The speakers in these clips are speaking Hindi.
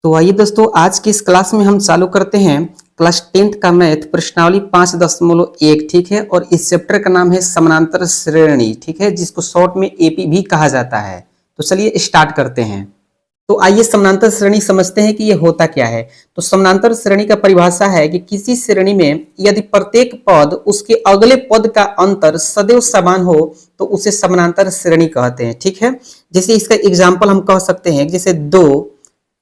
तो आइए दोस्तों, आज की इस क्लास में हम चालू करते हैं क्लास 10th का मैथ प्रश्नावली 5.1। ठीक है, और इस चैप्टर का नाम है समानांतर श्रेणी। ठीक है, जिसको शॉर्ट में एपी भी कहा जाता है। तो चलिए स्टार्ट करते हैं। तो आइए समानांतर श्रेणी समझते हैं कि ये होता क्या है। तो समानांतर श्रेणी का परिभाषा है कि किसी श्रेणी में यदि प्रत्येक पद उसके अगले पद का अंतर सदैव समान हो तो उसे समानांतर श्रेणी कहते हैं। ठीक है, जैसे इसका एग्जाम्पल हम कह सकते हैं, जैसे 2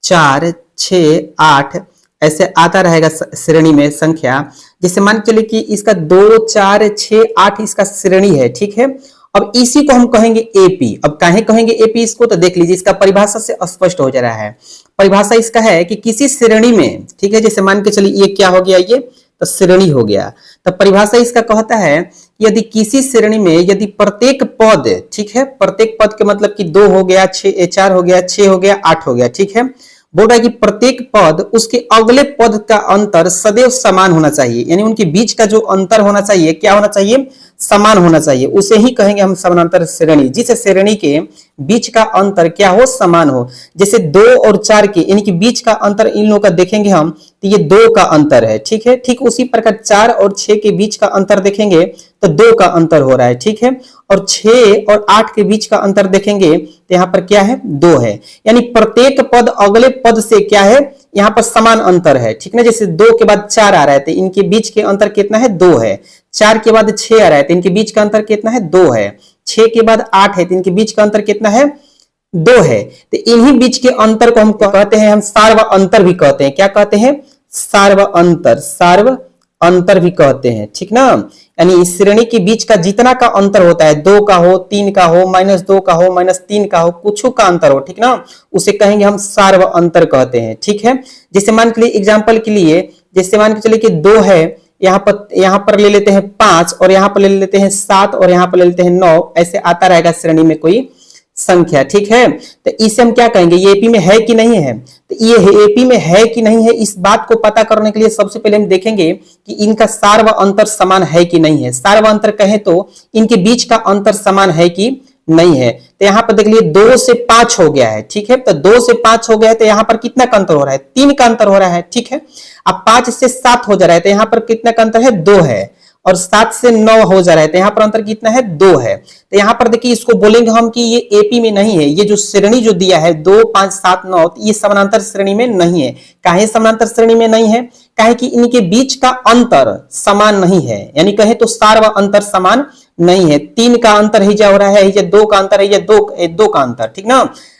4 6 8 ऐसे आता रहेगा श्रेणी में संख्या। जैसे मान के चलिए कि इसका 2 4 6 8 इसका श्रेणी है। ठीक है, अब इसी को हम कहेंगे एपी। अब काहे कहेंगे एपी इसको, तो देख लीजिए, इसका परिभाषा से स्पष्ट हो जा रहा है। परिभाषा इसका है कि किसी श्रेणी में, ठीक है, जैसे मान के चलिए ये क्या हो गया, ये तो श्रेणी हो गया। तो परिभाषा इसका कहता है कि यदि किसी श्रेणी में यदि प्रत्येक पद, ठीक है, प्रत्येक पद के मतलब कि 2 हो गया, 4 हो गया, 6 हो गया, 8 हो गया। ठीक है, बोल रहा है कि प्रत्येक पद उसके अगले पद का अंतर सदैव समान होना चाहिए, यानी उनके बीच का जो अंतर होना चाहिए, क्या होना चाहिए, समान होना चाहिए। उसे ही कहेंगे हम समानांतर श्रेणी, जिस श्रेणी के बीच का अंतर क्या हो, समान हो। जैसे 2 और 4 के इनके बीच का अंतर इन लोगों का देखेंगे हम तो ये 2 का अंतर है। ठीक है, ठीक उसी प्रकार 4 और 6 के बीच का अंतर देखेंगे तो 2 का अंतर हो रहा है। ठीक है, और 6 और 8 के बीच का अंतर देखेंगे तो यहाँ पर क्या है, 2 है। यानी प्रत्येक पद अगले पद से क्या है, यहाँ पर समान अंतर है। ठीक ना, जैसे 2 के बाद 4 आ रहा है तो इनके बीच के अंतर कितना है, 2 है। 4 के बाद 6 आ रहा है तो इनके बीच का अंतर कितना है, 2 है। 6 के बाद 8 है तो इनके बीच का अंतर कितना है, 2 है। तो इन्हीं बीच के अंतर को हम कहते हैं, हम सार्व अंतर भी कहते हैं। क्या कहते हैं, सार्व अंतर, सार्व अंतर भी कहते हैं। ठीक ना, यानी इस श्रेणी के बीच का जितना का अंतर होता है, 2 का हो, 3 का हो, -2 का हो, -3 का हो, कुछ का अंतर हो, ठीक ना, उसे कहेंगे हम सार्व अंतर कहते हैं। ठीक है, जैसे मान के लिए एग्जाम्पल के लिए, जैसे मान के चलिए कि 2 है, यहाँ पर ले लेते हैं 5 और यहाँ पर ले लेते हैं 7 और यहाँ पर ले लेते हैं 9, ऐसे आता रहेगा श्रेणी में कोई संख्या। ठीक है, तो इसे हम क्या कहेंगे, ये एपी में है कि नहीं है। तो ये एपी में है कि नहीं है, इस बात को पता करने के लिए सबसे पहले हम देखेंगे कि इनका सार्व अंतर समान है कि नहीं है। सार्व अंतर कहें तो इनके बीच का अंतर समान है कि नहीं है। तो यहाँ पर देख लीजिए 2 से 5 हो गया है। ठीक है, तो 2 से 5 हो गया है तो यहाँ पर कितना का अंतर हो रहा है, 3 का अंतर हो रहा है। ठीक है, अब 5 से 7 हो जा रहा है तो यहाँ पर कितना का अंतर है, 2 है। और 7 से 9 हो जा रहा है तो यहाँ पर अंतर कितना है, 2 है। तो यहाँ पर देखिए, इसको बोलेंगे हम कि ये एपी में नहीं है। ये जो श्रेणी जो दिया है 2 5 7 9, ये समानांतर श्रेणी में नहीं है। काहे समानांतर श्रेणी में नहीं है, काहे कि इनके बीच का अंतर समान नहीं है, यानी कहे तो सार्व अंतर समान नहीं है। 3 का अंतर ही जा हो रहा है, या 2 का अंतर है, या 2 का अंतर। ठीक ना,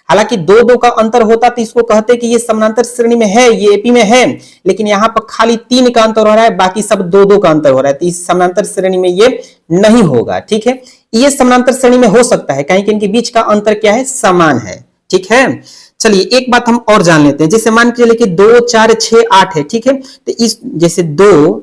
हालांकि 2 का अंतर होता तो इसको कहते कि ये समानांतर श्रेणी में है, ये एपी में है, लेकिन यहाँ पर खाली 3 का अंतर हो रहा है, बाकी सब 2 का अंतर हो रहा है, तो इस समानांतर श्रेणी में ये नहीं होगा। ठीक है, ये समानांतर श्रेणी में हो सकता है कहीं कि इनके बीच का अंतर क्या है, समान है। ठीक है, चलिए एक बात हम और जान लेते हैं। जैसे मान के चलिए कि 2 4 6 8 है। ठीक है, तो इस जैसे 2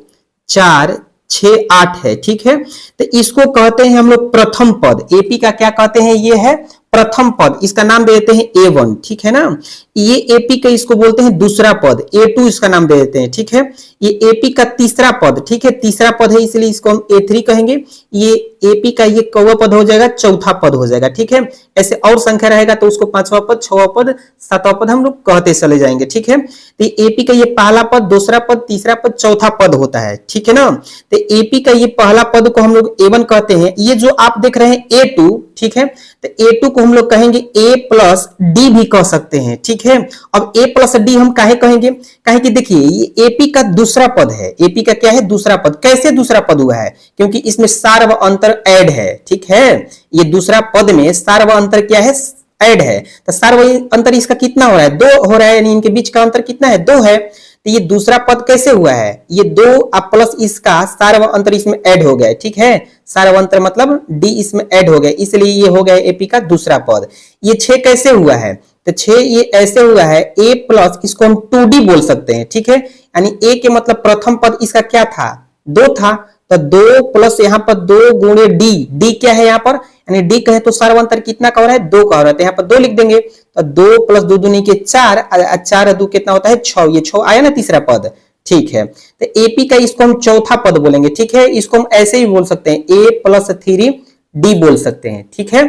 4 6 8 है। ठीक है, तो इसको कहते हैं हम लोग प्रथम पद। एपी का क्या कहते हैं, ये है प्रथम पद, इसका नाम दे देते हैं A1। ठीक है ना, ये एपी का इसको बोलते हैं दूसरा पद, A2 इसका नाम दे देते हैं। ठीक है, ये एपी का तीसरा पद, ठीक है, तीसरा पद है इसलिए इसको हम A3 कहेंगे। ये एपी का ये कौवा पद हो जाएगा, चौथा पद हो जाएगा। ठीक है, ऐसे और संख्या रहेगा तो उसको 5वां पद, 6वां पद, 7वां पद हम लोग कहते चले जाएंगे। ठीक है, तो एपी का ये पहला पद, दूसरा पद, तीसरा पद, चौथा पद होता है। ठीक है ना, तो एपी का ये पहला पद को हम लोग A1 कहते हैं। ये जो आप देख रहे हैं A2, ठीक है, तो A2 को हम लोग कहेंगे A प्लस डी भी कह सकते हैं। ठीक है, अब A प्लस डी हम काहे कहेंगे, काहे कि देखिए ये एपी का दूसरा पद है। एपी का क्या है, दूसरा पद। कैसे दूसरा पद हुआ है, क्योंकि इसमें सार्व अंतर ऐड है। ठीक है, ये दूसरा पद में सार्व अंतर क्या है, ऐड है। तो सार्व अंतर इसका कितना हो रहा है, 2 हो रहा है, यानी इनके बीच का अंतर कितना है, 2 है। तो ये दूसरा पद कैसे हुआ है, ये 2 प्लस इसका सार्व अंतर इसमें ऐड हो गया है। ठीक है, सार्व अंतर मतलब डी इसमें ऐड हो गया, इसलिए ये हो गया एपी का दूसरा पद। ये 6 कैसे हुआ है, तो 6 ये ऐसे हुआ है, ए प्लस इसको हम 2D बोल सकते हैं। ठीक है, यानी ए के मतलब प्रथम पद इसका क्या था, 2 था, तो 2 प्लस यहाँ पर 2 गुणे डी। डी क्या है यहाँ पर, यानी डी कहे तो सार्व अंतर कितना का हो रहा है, 2 का हो रहा है, तो यहाँ पर 2 लिख देंगे। तो 2 प्लस 2 दूनी के 4, 4 2 कितना होता है, 6। ये 6 आया ना तीसरा पद। ठीक है, तो एपी का इसको हम चौथा पद बोलेंगे। ठीक है, इसको हम ऐसे ही बोल सकते हैं, A प्लस 3D बोल सकते हैं। ठीक है,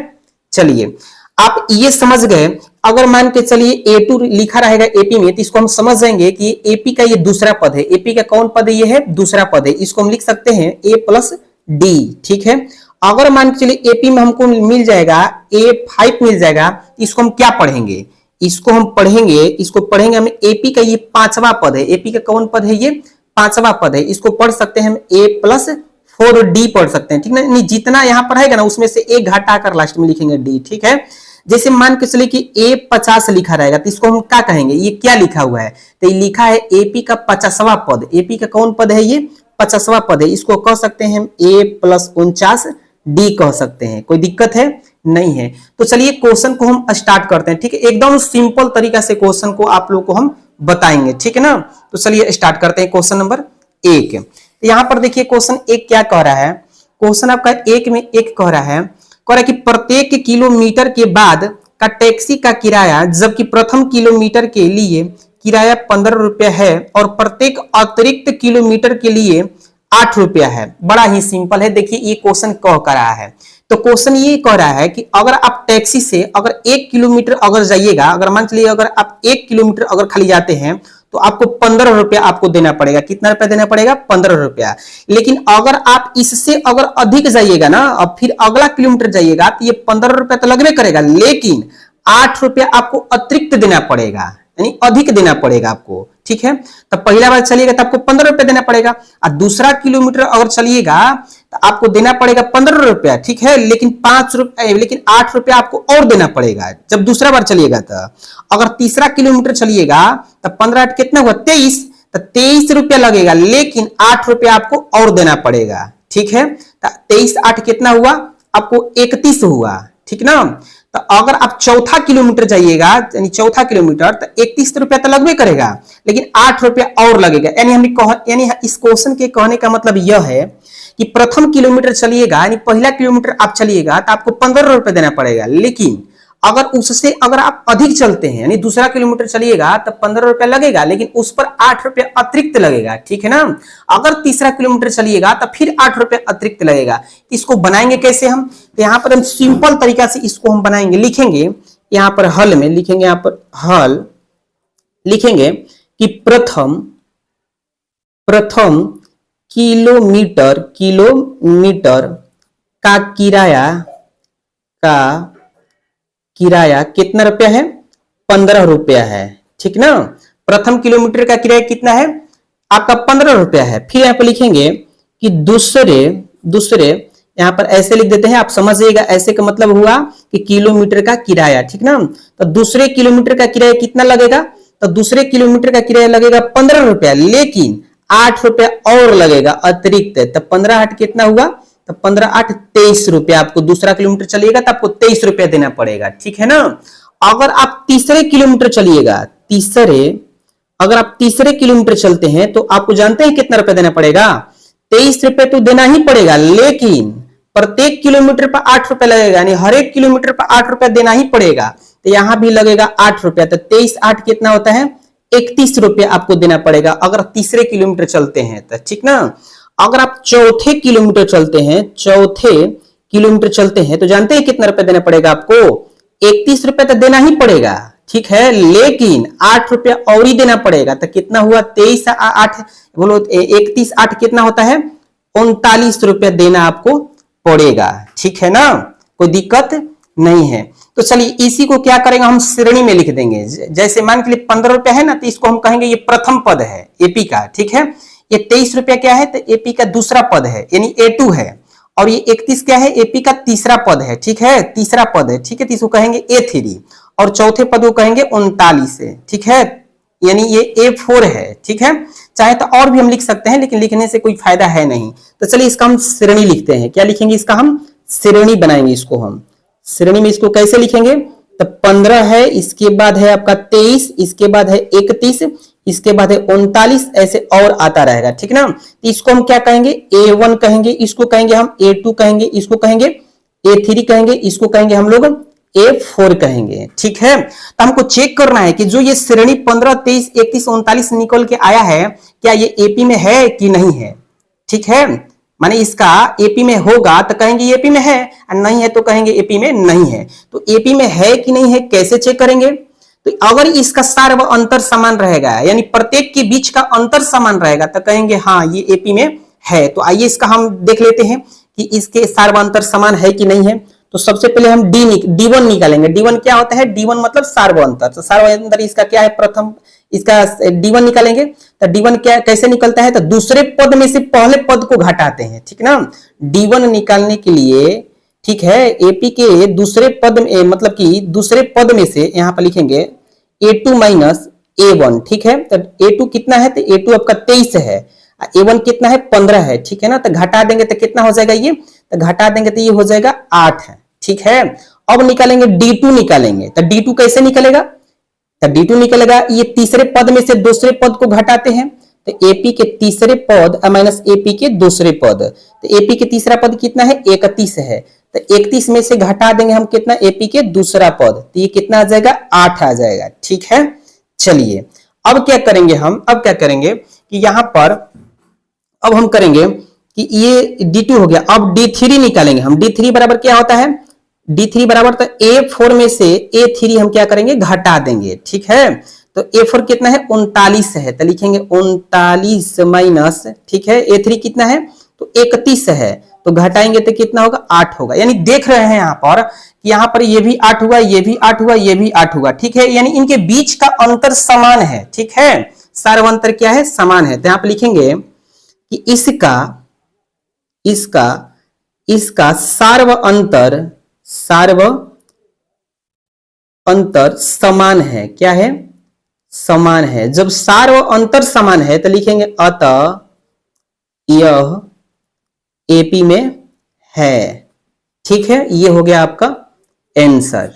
चलिए आप ये समझ गए। अगर मान के चलिए A2 लिखा रहेगा एपी में, तो इसको हम समझ जाएंगे कि एपी का ये दूसरा पद है। एपी का कौन पद है? ये है दूसरा पद है। इसको हम लिख सकते हैं A प्लस डी, ठीक है। अगर मान के चलिए एपी में हमको मिल जाएगा A5 मिल जाएगा, इसको हम क्या पढ़ेंगे? इसको हम पढ़ेंगे हम एपी का ये पांचवा पद है। एपी का कौन पद है? ये पांचवा पद है। इसको पढ़ सकते हैं हम A प्लस 4D पढ़ सकते हैं, ठीक ना। जितना यहाँ पर है ना उसमें से एक घटा कर लास्ट में लिखेंगे D, ठीक है। जैसे मान के चलिए कि A50 लिखा रहेगा, तो इसको हम क्या कहेंगे? ये क्या लिखा हुआ है? तो ये लिखा है एपी का 50वां पद। एपी का कौन पद है? ये 50वां पद है। इसको कह सकते हैं हम A प्लस 49D कह सकते हैं। कोई दिक्कत है? नहीं है। तो चलिए क्वेश्चन को हम स्टार्ट करते हैं, ठीक है। एकदम सिंपल तरीका से क्वेश्चन को आप लोग को हम बताएंगे, ठीक है ना। तो चलिए स्टार्ट करते हैं क्वेश्चन नंबर 1। तो यहां पर देखिए क्वेश्चन 1 क्या कह रहा है? क्वेश्चन आपका 1 में 1 कह रहा है कि प्रत्येक किलोमीटर के बाद का टैक्सी का किराया, जबकि प्रथम किलोमीटर के लिए किराया 15 रुपया है और प्रत्येक अतिरिक्त किलोमीटर के लिए 8 रुपया है। बड़ा ही सिंपल है। देखिए ये क्वेश्चन कह कर रहा है, तो क्वेश्चन ये कह रहा है कि अगर आप टैक्सी से अगर 1 किलोमीटर अगर जाइएगा, अगर मान चलिए अगर आप 1 किलोमीटर अगर खाली जाते हैं तो आपको 15 रुपया आपको देना पड़ेगा। कितना रुपया देना पड़ेगा? 15 रुपया। लेकिन अगर आप इससे अगर अधिक जाइएगा ना, अब फिर अगला किलोमीटर जाइएगा, तो ये 15 रुपया तो लगभग करेगा, लेकिन 8 रुपया आपको अतिरिक्त देना पड़ेगा, यानी अधिक देना पड़ेगा आपको, ठीक है। तो पहला बार चलिएगा तो आपको 15 रुपया देना पड़ेगा, और दूसरा किलोमीटर अगर चलिएगा तो आपको देना पड़ेगा 15 रुपया, ठीक है। लेकिन 8 रुपया आपको और देना पड़ेगा जब दूसरा बार चलिएगा। तो अगर तीसरा किलोमीटर चलिएगा तो 15 8 कितना हुआ? 23, तो 23 रुपया लगेगा, लेकिन 8 रुपया आपको और देना पड़ेगा, ठीक है। तो 23 8 कितना हुआ? आपको 31 हुआ, ठीक ना। तो अगर आप चौथा किलोमीटर जाइएगा, यानी चौथा किलोमीटर, तो 31 रुपया तो लगभग करेगा, लेकिन 8 रुपया और लगेगा। यानी इस क्वेश्चन के कहने का मतलब यह है कि प्रथम किलोमीटर चलिएगा, यानी पहला किलोमीटर आप चलिएगा तो आपको 15 रुपया देना पड़ेगा, लेकिन अगर उससे अगर आप अधिक चलते हैं, यानी दूसरा किलोमीटर चलिएगा तो 15 रुपया लगेगा, लेकिन उस पर 8 रुपया अतिरिक्त लगेगा, ठीक है ना। अगर तीसरा किलोमीटर चलिएगा तो फिर 8 रुपया अतिरिक्त लगेगा। इसको बनाएंगे कैसे हम? तो यहाँ पर हम सिंपल तरीका से इसको हम बनाएंगे, लिखेंगे यहाँ पर हल में लिखेंगे, यहाँ पर हल लिखेंगे कि प्रथम किलोमीटर का किराया कितना रुपया है? 15 रुपया है, ठीक ना। प्रथम किलोमीटर का किराया कितना है? आपका 15 रुपया है। फिर यहाँ पर लिखेंगे कि दूसरे यहाँ पर ऐसे लिख देते हैं, आप समझिएगा। ऐसे का मतलब हुआ कि किलोमीटर का किराया, ठीक ना। तो दूसरे किलोमीटर का किराया कितना लगेगा? तो दूसरे किलोमीटर का किराया लगेगा 15 रुपया, लेकिन 8 रुपया और लगेगा अतिरिक्त। तो 15 8 कितना हुआ? तो 15 8 23 रुपया आपको दूसरा किलोमीटर चलिएगा तो आपको 23 रुपया देना पड़ेगा, ठीक है ना। अगर आप तीसरे किलोमीटर चलिएगा, अगर आप तीसरे किलोमीटर चलते हैं तो आपको जानते हैं कितना रुपया देना पड़ेगा? 23 रुपया तो देना ही पड़ेगा, लेकिन प्रत्येक किलोमीटर पर 8 रुपया लगेगा, यानी हर एक किलोमीटर पर 8 रुपया देना ही पड़ेगा। तो यहां भी लगेगा 8 रुपया। तो 23 8 कितना होता है? 31 रुपया आपको देना पड़ेगा अगर तीसरे किलोमीटर चलते हैं तो, ठीक ना। अगर आप चौथे किलोमीटर चलते हैं तो जानते हैं कितना रुपया देना पड़ेगा आपको? 31 रुपया तो देना ही पड़ेगा, ठीक है, लेकिन 8 रुपया और ही देना पड़ेगा। तो कितना हुआ? 23 8 बोलो 31 8 कितना होता है? 39 रुपया देना आपको पड़ेगा, ठीक है ना। कोई दिक्कत नहीं है। तो चलिए इसी को क्या करेंगे हम? श्रेणी में लिख देंगे। जैसे मान के लिए 15 रुपया है ना, तो इसको हम कहेंगे ये प्रथम पद है एपी का, ठीक है। ये 23 रुपया क्या है? तो एपी का दूसरा पद है, यानी A2 है। और ये 31 क्या है? एपी का तीसरा पद है, ठीक है, तीसरा पद है, ठीक है। तो इसको कहेंगे A3 और चौथे पद को कहेंगे 39 है, ठीक है, यानी ये A4 है, ठीक है। चाहे तो और भी हम लिख सकते हैं, लेकिन लिखने से कोई फायदा है नहीं। तो चलिए इसका हम श्रेणी लिखते हैं। क्या लिखेंगे? इसका हम श्रेणी बनाएंगे। इसको हम श्रेणी में इसको कैसे लिखेंगे? तो 15 है, इसके बाद है आपका 23, इसके बाद है 31, इसके बाद है 39, ऐसे और आता रहेगा, ठीक ना। तो इसको हम क्या कहेंगे? A1 कहेंगे, इसको कहेंगे हम A2 कहेंगे, इसको कहेंगे A3 कहेंगे, इसको कहेंगे हम लोग A4 कहेंगे, ठीक है। तो हमको चेक करना है कि जो ये श्रेणी 15 23 31 39 निकल के आया है, क्या ये एपी में है कि नहीं है, ठीक है। माने इसका एपी में होगा तो कहेंगे एपी में है, और नहीं है तो कहेंगे एपी में नहीं है। तो एपी में है कि नहीं है कैसे चेक करेंगे? तो अगर इसका सार व अंतर समान रहेगा, यानी प्रत्येक के बीच का अंतर समान रहेगा, तो कहेंगे हाँ ये एपी में है। तो आइए इसका हम देख लेते हैं कि इसके सार व अंतर समान है कि नहीं है। तो सबसे पहले हम D1 निकालेंगे। D1 क्या होता है? D1 मतलब सार व अंतर। तो सार व अंतर इसका क्या है? प्रथम इसका D1 निकालेंगे। तो D1 क्या कैसे निकलता है? तो दूसरे पद में से पहले पद को घटाते हैं, ठीक ना। D1 निकालने के लिए, ठीक है, एपी के दूसरे पद में, मतलब कि दूसरे पद में से यहां पर लिखेंगे A2 माइनस A1, ठीक है। तो A2 कितना है? तो A2 आपका 23 है, A1 कितना है? 15 है, ठीक है ना। तो घटा देंगे तो कितना हो जाएगा ये? तो घटा देंगे तो ये हो जाएगा 8 है, ठीक है। अब निकालेंगे D2 निकालेंगे। तो D2 कैसे निकलेगा? तो D2 निकलेगा, ये तीसरे पद में से दूसरे पद को घटाते हैं। तो एपी के तीसरे पद माइनस एपी के दूसरे पद। तो एपी के तीसरा पद कितना है? 31 है। तो 31 में से घटा देंगे हम कितना? एपी के दूसरा पद। तो ये कितना आ जाएगा? 8 आ जाएगा, ठीक है। चलिए अब क्या करेंगे हम? अब क्या करेंगे कि यहां पर अब हम करेंगे कि ये D2 हो गया। अब D3 निकालेंगे हम। D3 बराबर क्या होता है? D3 बराबर तो A4 में से A3 हम क्या करेंगे? घटा देंगे, ठीक है। तो A4 कितना है? 39 है। तो लिखेंगे 39 माइनस, ठीक है, A3 कितना है? तो 31 है। तो घटाएंगे तो कितना होगा? 8 होगा। यानी देख रहे हैं यहां पर कि यहां पर ये भी 8 हुआ, ये भी 8 हुआ, ये भी 8 हुआ, ठीक है। यानी इनके बीच का अंतर समान है, ठीक है। सार्व अंतर क्या है? समान है। तो यहां पर लिखेंगे कि इसका सार्व अंतर समान है। क्या है? समान है। जब सार्व अंतर समान है तो लिखेंगे अतः यह एपी में है, ठीक है। ये हो गया आपका आंसर,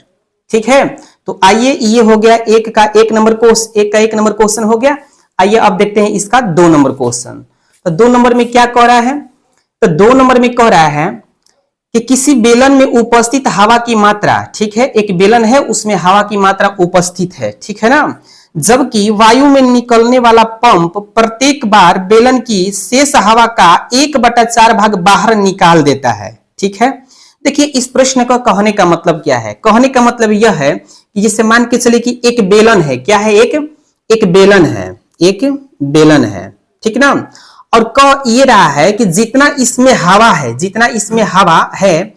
ठीक है। तो आइए, ये हो गया एक का एक नंबर क्वेश्चन हो गया। आइए अब देखते हैं इसका 2 नंबर क्वेश्चन। तो 2 नंबर में क्या कह रहा है? तो 2 नंबर में कह रहा है कि किसी बेलन में उपस्थित हवा की मात्रा, ठीक है, एक बेलन है उसमें हवा की मात्रा उपस्थित है, ठीक है ना। जबकि वायु में निकलने वाला पंप प्रत्येक बार बेलन की शेष हवा का 1/4 भाग बाहर निकाल देता है, ठीक है। देखिए इस प्रश्न का कहने का मतलब क्या है? कहने का मतलब यह है कि जैसे मान के चले कि एक बेलन है। क्या है? एक बेलन है, ठीक ना। और कह ये रहा है कि जितना इसमें हवा है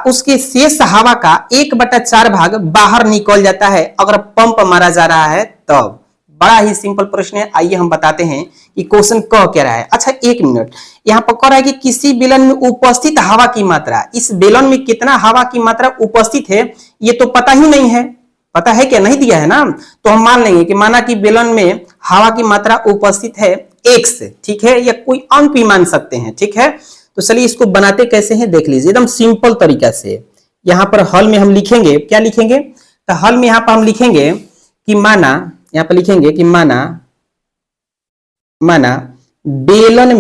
उसके शेष हवा का 1/4 भाग बाहर निकल जाता है अगर पंप मारा जा रहा है तब। बड़ा ही सिंपल प्रश्न है। आइए हम बताते हैं कि क्वेश्चन कह क्या रहा है। अच्छा 1 मिनट, यहाँ पर कह रहा है कि किसी बेलन में उपस्थित हवा की मात्रा, इस बेलन में कितना हवा की मात्रा उपस्थित है ये तो पता ही नहीं है। पता है क्या? नहीं दिया है ना। तो हम मान लेंगे कि माना कि बेलन में हवा की मात्रा उपस्थित है x, ठीक है, या कोई अंक भी मान सकते हैं, ठीक है। तो चलिए इसको बनाते कैसे हैं देख लीजिए, एकदम सिंपल तरीका से। यहां पर हल में हम लिखेंगे, क्या लिखेंगे? तो हल में यहां पर हम लिखेंगे कि माना, यहां पर लिखेंगे कि माना बेलन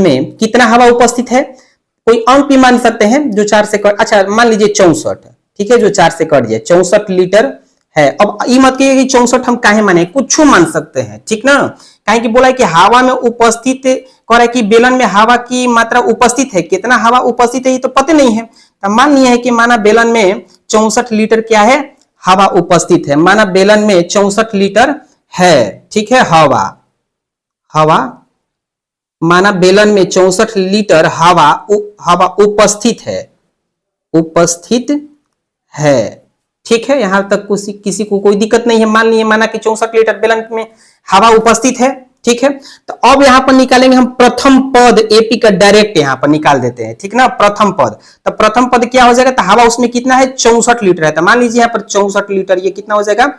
में कितना हवा उपस्थित है, कोई अंक भी मान सकते हैं जो 4 से कट, अच्छा मान लीजिए 64, ठीक है, जो 4 से कट जाए, 64 लीटर है। अब ये मत कहिए कि 64 हम काहे माने, कुछ मान सकते हैं, ठीक ना। काहे कि बोला है कि हवा में उपस्थित, कह रहा है कि बेलन में हवा की मात्रा उपस्थित है, कितना हवा उपस्थित है ये तो पता नहीं है। तो मान लिया है कि माना बेलन में 64 लीटर क्या है? हवा उपस्थित है। माना बेलन में 64 लीटर है, ठीक है, हवा माना बेलन में 64 लीटर हवा उपस्थित है, ठीक है। यहां तक किसी को कोई दिक्कत नहीं है। मान लिए माना कि 64 लीटर बेलन में हवा उपस्थित है, ठीक है। तो अब यहां पर निकालेंगे हम प्रथम पद एपी का, डायरेक्ट यहां पर निकाल देते हैं, ठीक ना। प्रथम पद, तो प्रथम पद क्या हो जाएगा? तो हवा उसमें कितना है? 64 लीटर है। तो मान लीजिए यहां पर 64 लीटर, ये कितना हो जाएगा?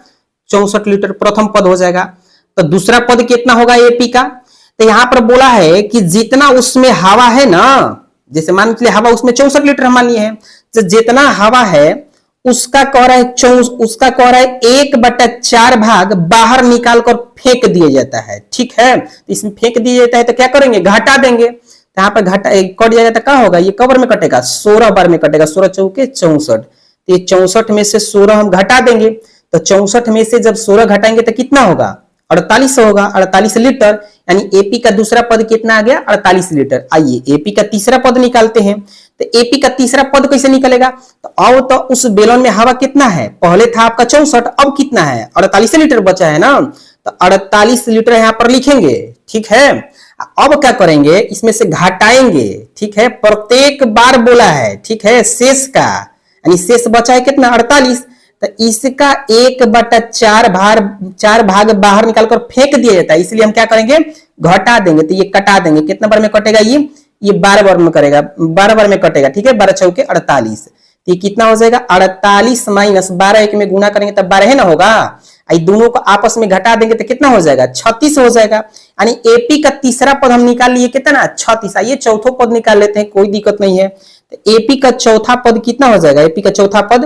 64 लीटर प्रथम पद हो जाएगा। तो दूसरा पद कितना होगा एपी का? तो यहां पर बोला है कि जितना उसमें हवा है ना, जैसे मान लीजिए हवा उसमें 64 लीटर मान लिए हैं, तो जितना हवा है उसका कह रहा है 1/4 भाग बाहर निकालकर फेंक दिया जाता है, ठीक है। तो इसमें फेंक दिया जाता है तो क्या करेंगे? घटा देंगे। तो यहाँ पर घटा कट जाएगा तो क्या होगा? ये कबर में कटेगा, 16 बार में कटेगा, 16 चौके 64। तो ये 64 में से 16 हम घटा देंगे। तो 64 में से जब 16 घटाएंगे तो कितना होगा? 48 होगा, 48 लीटर, यानी एपी का दूसरा पद कितना आ गया 48 लीटर। आइए एपी का तीसरा पद निकालते हैं। तो एपी का तीसरा पद कैसे निकलेगा, तो अब तो उस बेलन में हवा कितना है, पहले था आपका 64, अब कितना है 48 लीटर बचा है ना, तो 48 लीटर यहां पर लिखेंगे, ठीक है। अब क्या करेंगे, इसमें से घटाएंगे, ठीक है, प्रत्येक बार बोला है, ठीक है, शेष का, यानी शेष बचा है कितना 48, तो इसका 1/4 भाग बाहर निकालकर फेंक दिया जाता है, इसलिए हम क्या करेंगे घटा देंगे, तो ये कटा देंगे, कितना बार में कटेगा ये 12 बार में करेगा, 12 बार में कटेगा, ठीक है, 12 चौके 48, तो ये कितना हो जाएगा 48 माइनस 12 एक में गुना करेंगे तब 12 है ना होगा, दोनों को आपस में घटा देंगे तो कितना हो जाएगा 36 हो जाएगा, यानी एपी का तीसरा पद हम निकाल लिए कितना 36। आइए चौथा पद निकाल लेते हैं, कोई दिक्कत नहीं है। तो एपी का चौथा पद कितना हो जाएगा, एपी का चौथा पद,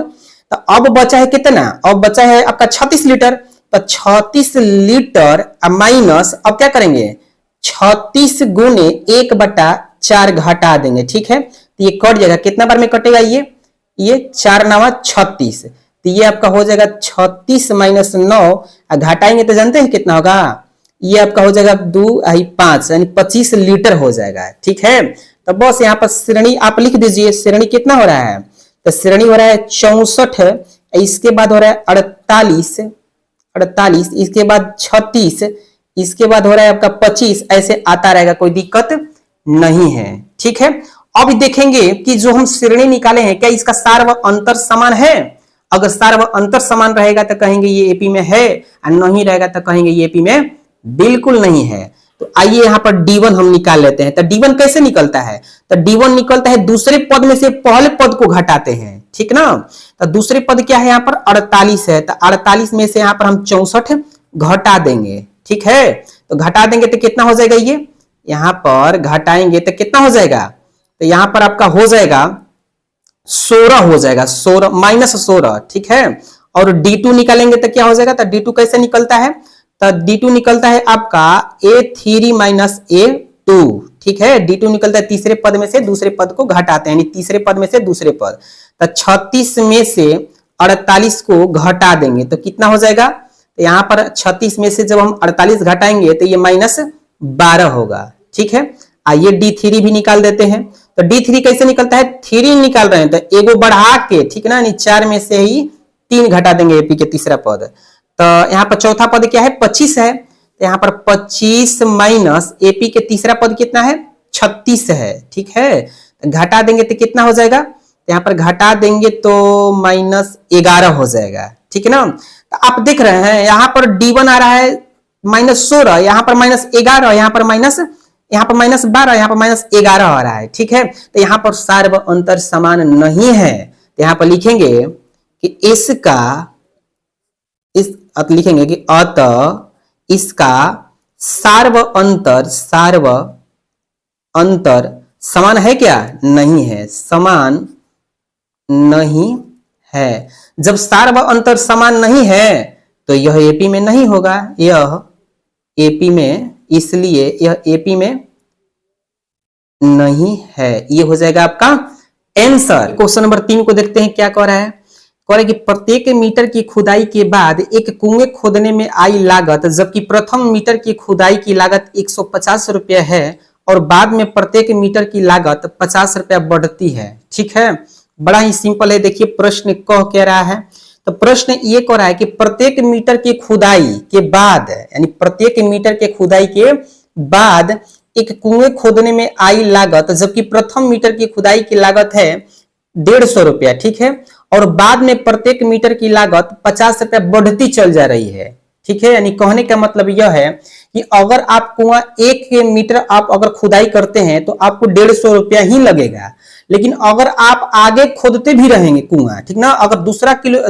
तो अब बचा है कितना, अब बचा है आपका 36 लीटर, तो 36 लीटर माइनस, अब क्या करेंगे 36 गुने 1/4 घटा देंगे, ठीक है, तो ये कट जाएगा, कितना बार में कटेगा ये 4 9 36, तो ये आपका हो जाएगा 36 माइनस 9, घटाएंगे तो जानते हैं कितना होगा, ये आपका हो जाएगा 2 5, यानी 25 लीटर हो जाएगा, ठीक है। तो बस यहाँ पर श्रेणी आप लिख दीजिए, श्रेणी कितना हो रहा है, तो श्रेणी हो रहा है 64, इसके बाद हो रहा है 48, इसके बाद 36, इसके बाद हो रहा है आपका 25, ऐसे आता रहेगा, कोई दिक्कत नहीं है, ठीक है। अब देखेंगे कि जो हम श्रेणी निकाले हैं क्या इसका सार व अंतर समान है, अगर सार व अंतर समान रहेगा तो कहेंगे ये एपी में है, और नहीं रहेगा तो कहेंगे ये एपी में बिल्कुल नहीं है। तो आइए यहाँ पर D1 हम निकाल लेते हैं। तो D1 कैसे निकलता है, तो D1 निकलता है दूसरे पद में से पहले पद को घटाते हैं, ठीक ना। तो दूसरे पद क्या है यहाँ पर 48 है, तो 48 में से यहाँ पर हम 64 घटा देंगे, ठीक है। तो घटा देंगे तो कितना हो जाएगा, ये यहाँ पर घटाएंगे तो कितना हो जाएगा, तो यहाँ पर आपका हो जाएगा 16 हो जाएगा, 16 माइनस 16, ठीक है। और D2 निकालेंगे तो क्या हो जाएगा, तो D2 कैसे निकलता है, तो D2 निकलता है आपका A3 माइनस A2, ठीक है। D2 निकलता है तीसरे पद में से दूसरे पद को घटाते हैं, यानी तीसरे पद में से दूसरे पद, तो 36 में से 48 को घटा देंगे तो कितना हो जाएगा, तो यहाँ पर 36 में से जब हम 48 घटाएंगे तो ये -12 होगा, ठीक है। आइए D3 भी निकाल देते हैं। तो D3 कैसे निकलता है, 3 निकाल रहे हैं तो एगो बढ़ा के, ठीक ना, 4 में से ही 3 घटा देंगे एपी के तीसरा पद। तो यहाँ पर चौथा पद क्या है 25 है, तो यहाँ पर 25 माइनस एपी के तीसरा पद कितना है 36 है, ठीक है। तो घटा देंगे तो कितना हो जाएगा, तो यहाँ पर घटा देंगे तो -11 हो जाएगा, ठीक है ना। तो आप देख रहे हैं यहाँ पर D1 आ रहा है -16, यहाँ पर -11, यहाँ पर -12, यहाँ पर -11 आ रहा है, ठीक है। तो यहाँ पर सार व अंतर समान नहीं है, तो यहाँ पर लिखेंगे कि इसका लिखेंगे कि अतः इसका सार व अंतर समान है क्या, नहीं है, समान नहीं है। जब सार व अंतर समान नहीं है तो यह एपी में नहीं होगा, यह एपी में, इसलिए यह एपी में नहीं है, ये हो जाएगा आपका आंसर। क्वेश्चन नंबर 3 को देखते हैं क्या कह रहा है, कह रहा है कि प्रत्येक मीटर की खुदाई के बाद एक कुएं खोदने में आई लागत, जबकि प्रथम मीटर की खुदाई की लागत 150 रुपये है और बाद में प्रत्येक मीटर की लागत 50 रुपया बढ़ती है, ठीक है। बड़ा ही सिंपल है, देखिए प्रश्न कह क्या रहा है, तो प्रश्न ये कह रहा है कि प्रत्येक मीटर की खुदाई के बाद, यानी प्रत्येक मीटर के खुदाई के बाद एक कुएं खोदने में आई लागत, जबकि प्रथम मीटर की खुदाई की लागत है 150 रुपया, ठीक है, और बाद में प्रत्येक मीटर की लागत 50 रुपया बढ़ती चल जा रही है, ठीक है। यानी कहने का मतलब यह है कि अगर आप कुआं 1 मीटर आप अगर खुदाई करते हैं तो आपको 150 रुपया ही लगेगा, लेकिन अगर आप आगे खोदते भी रहेंगे कुआं, ठीक ना, अगर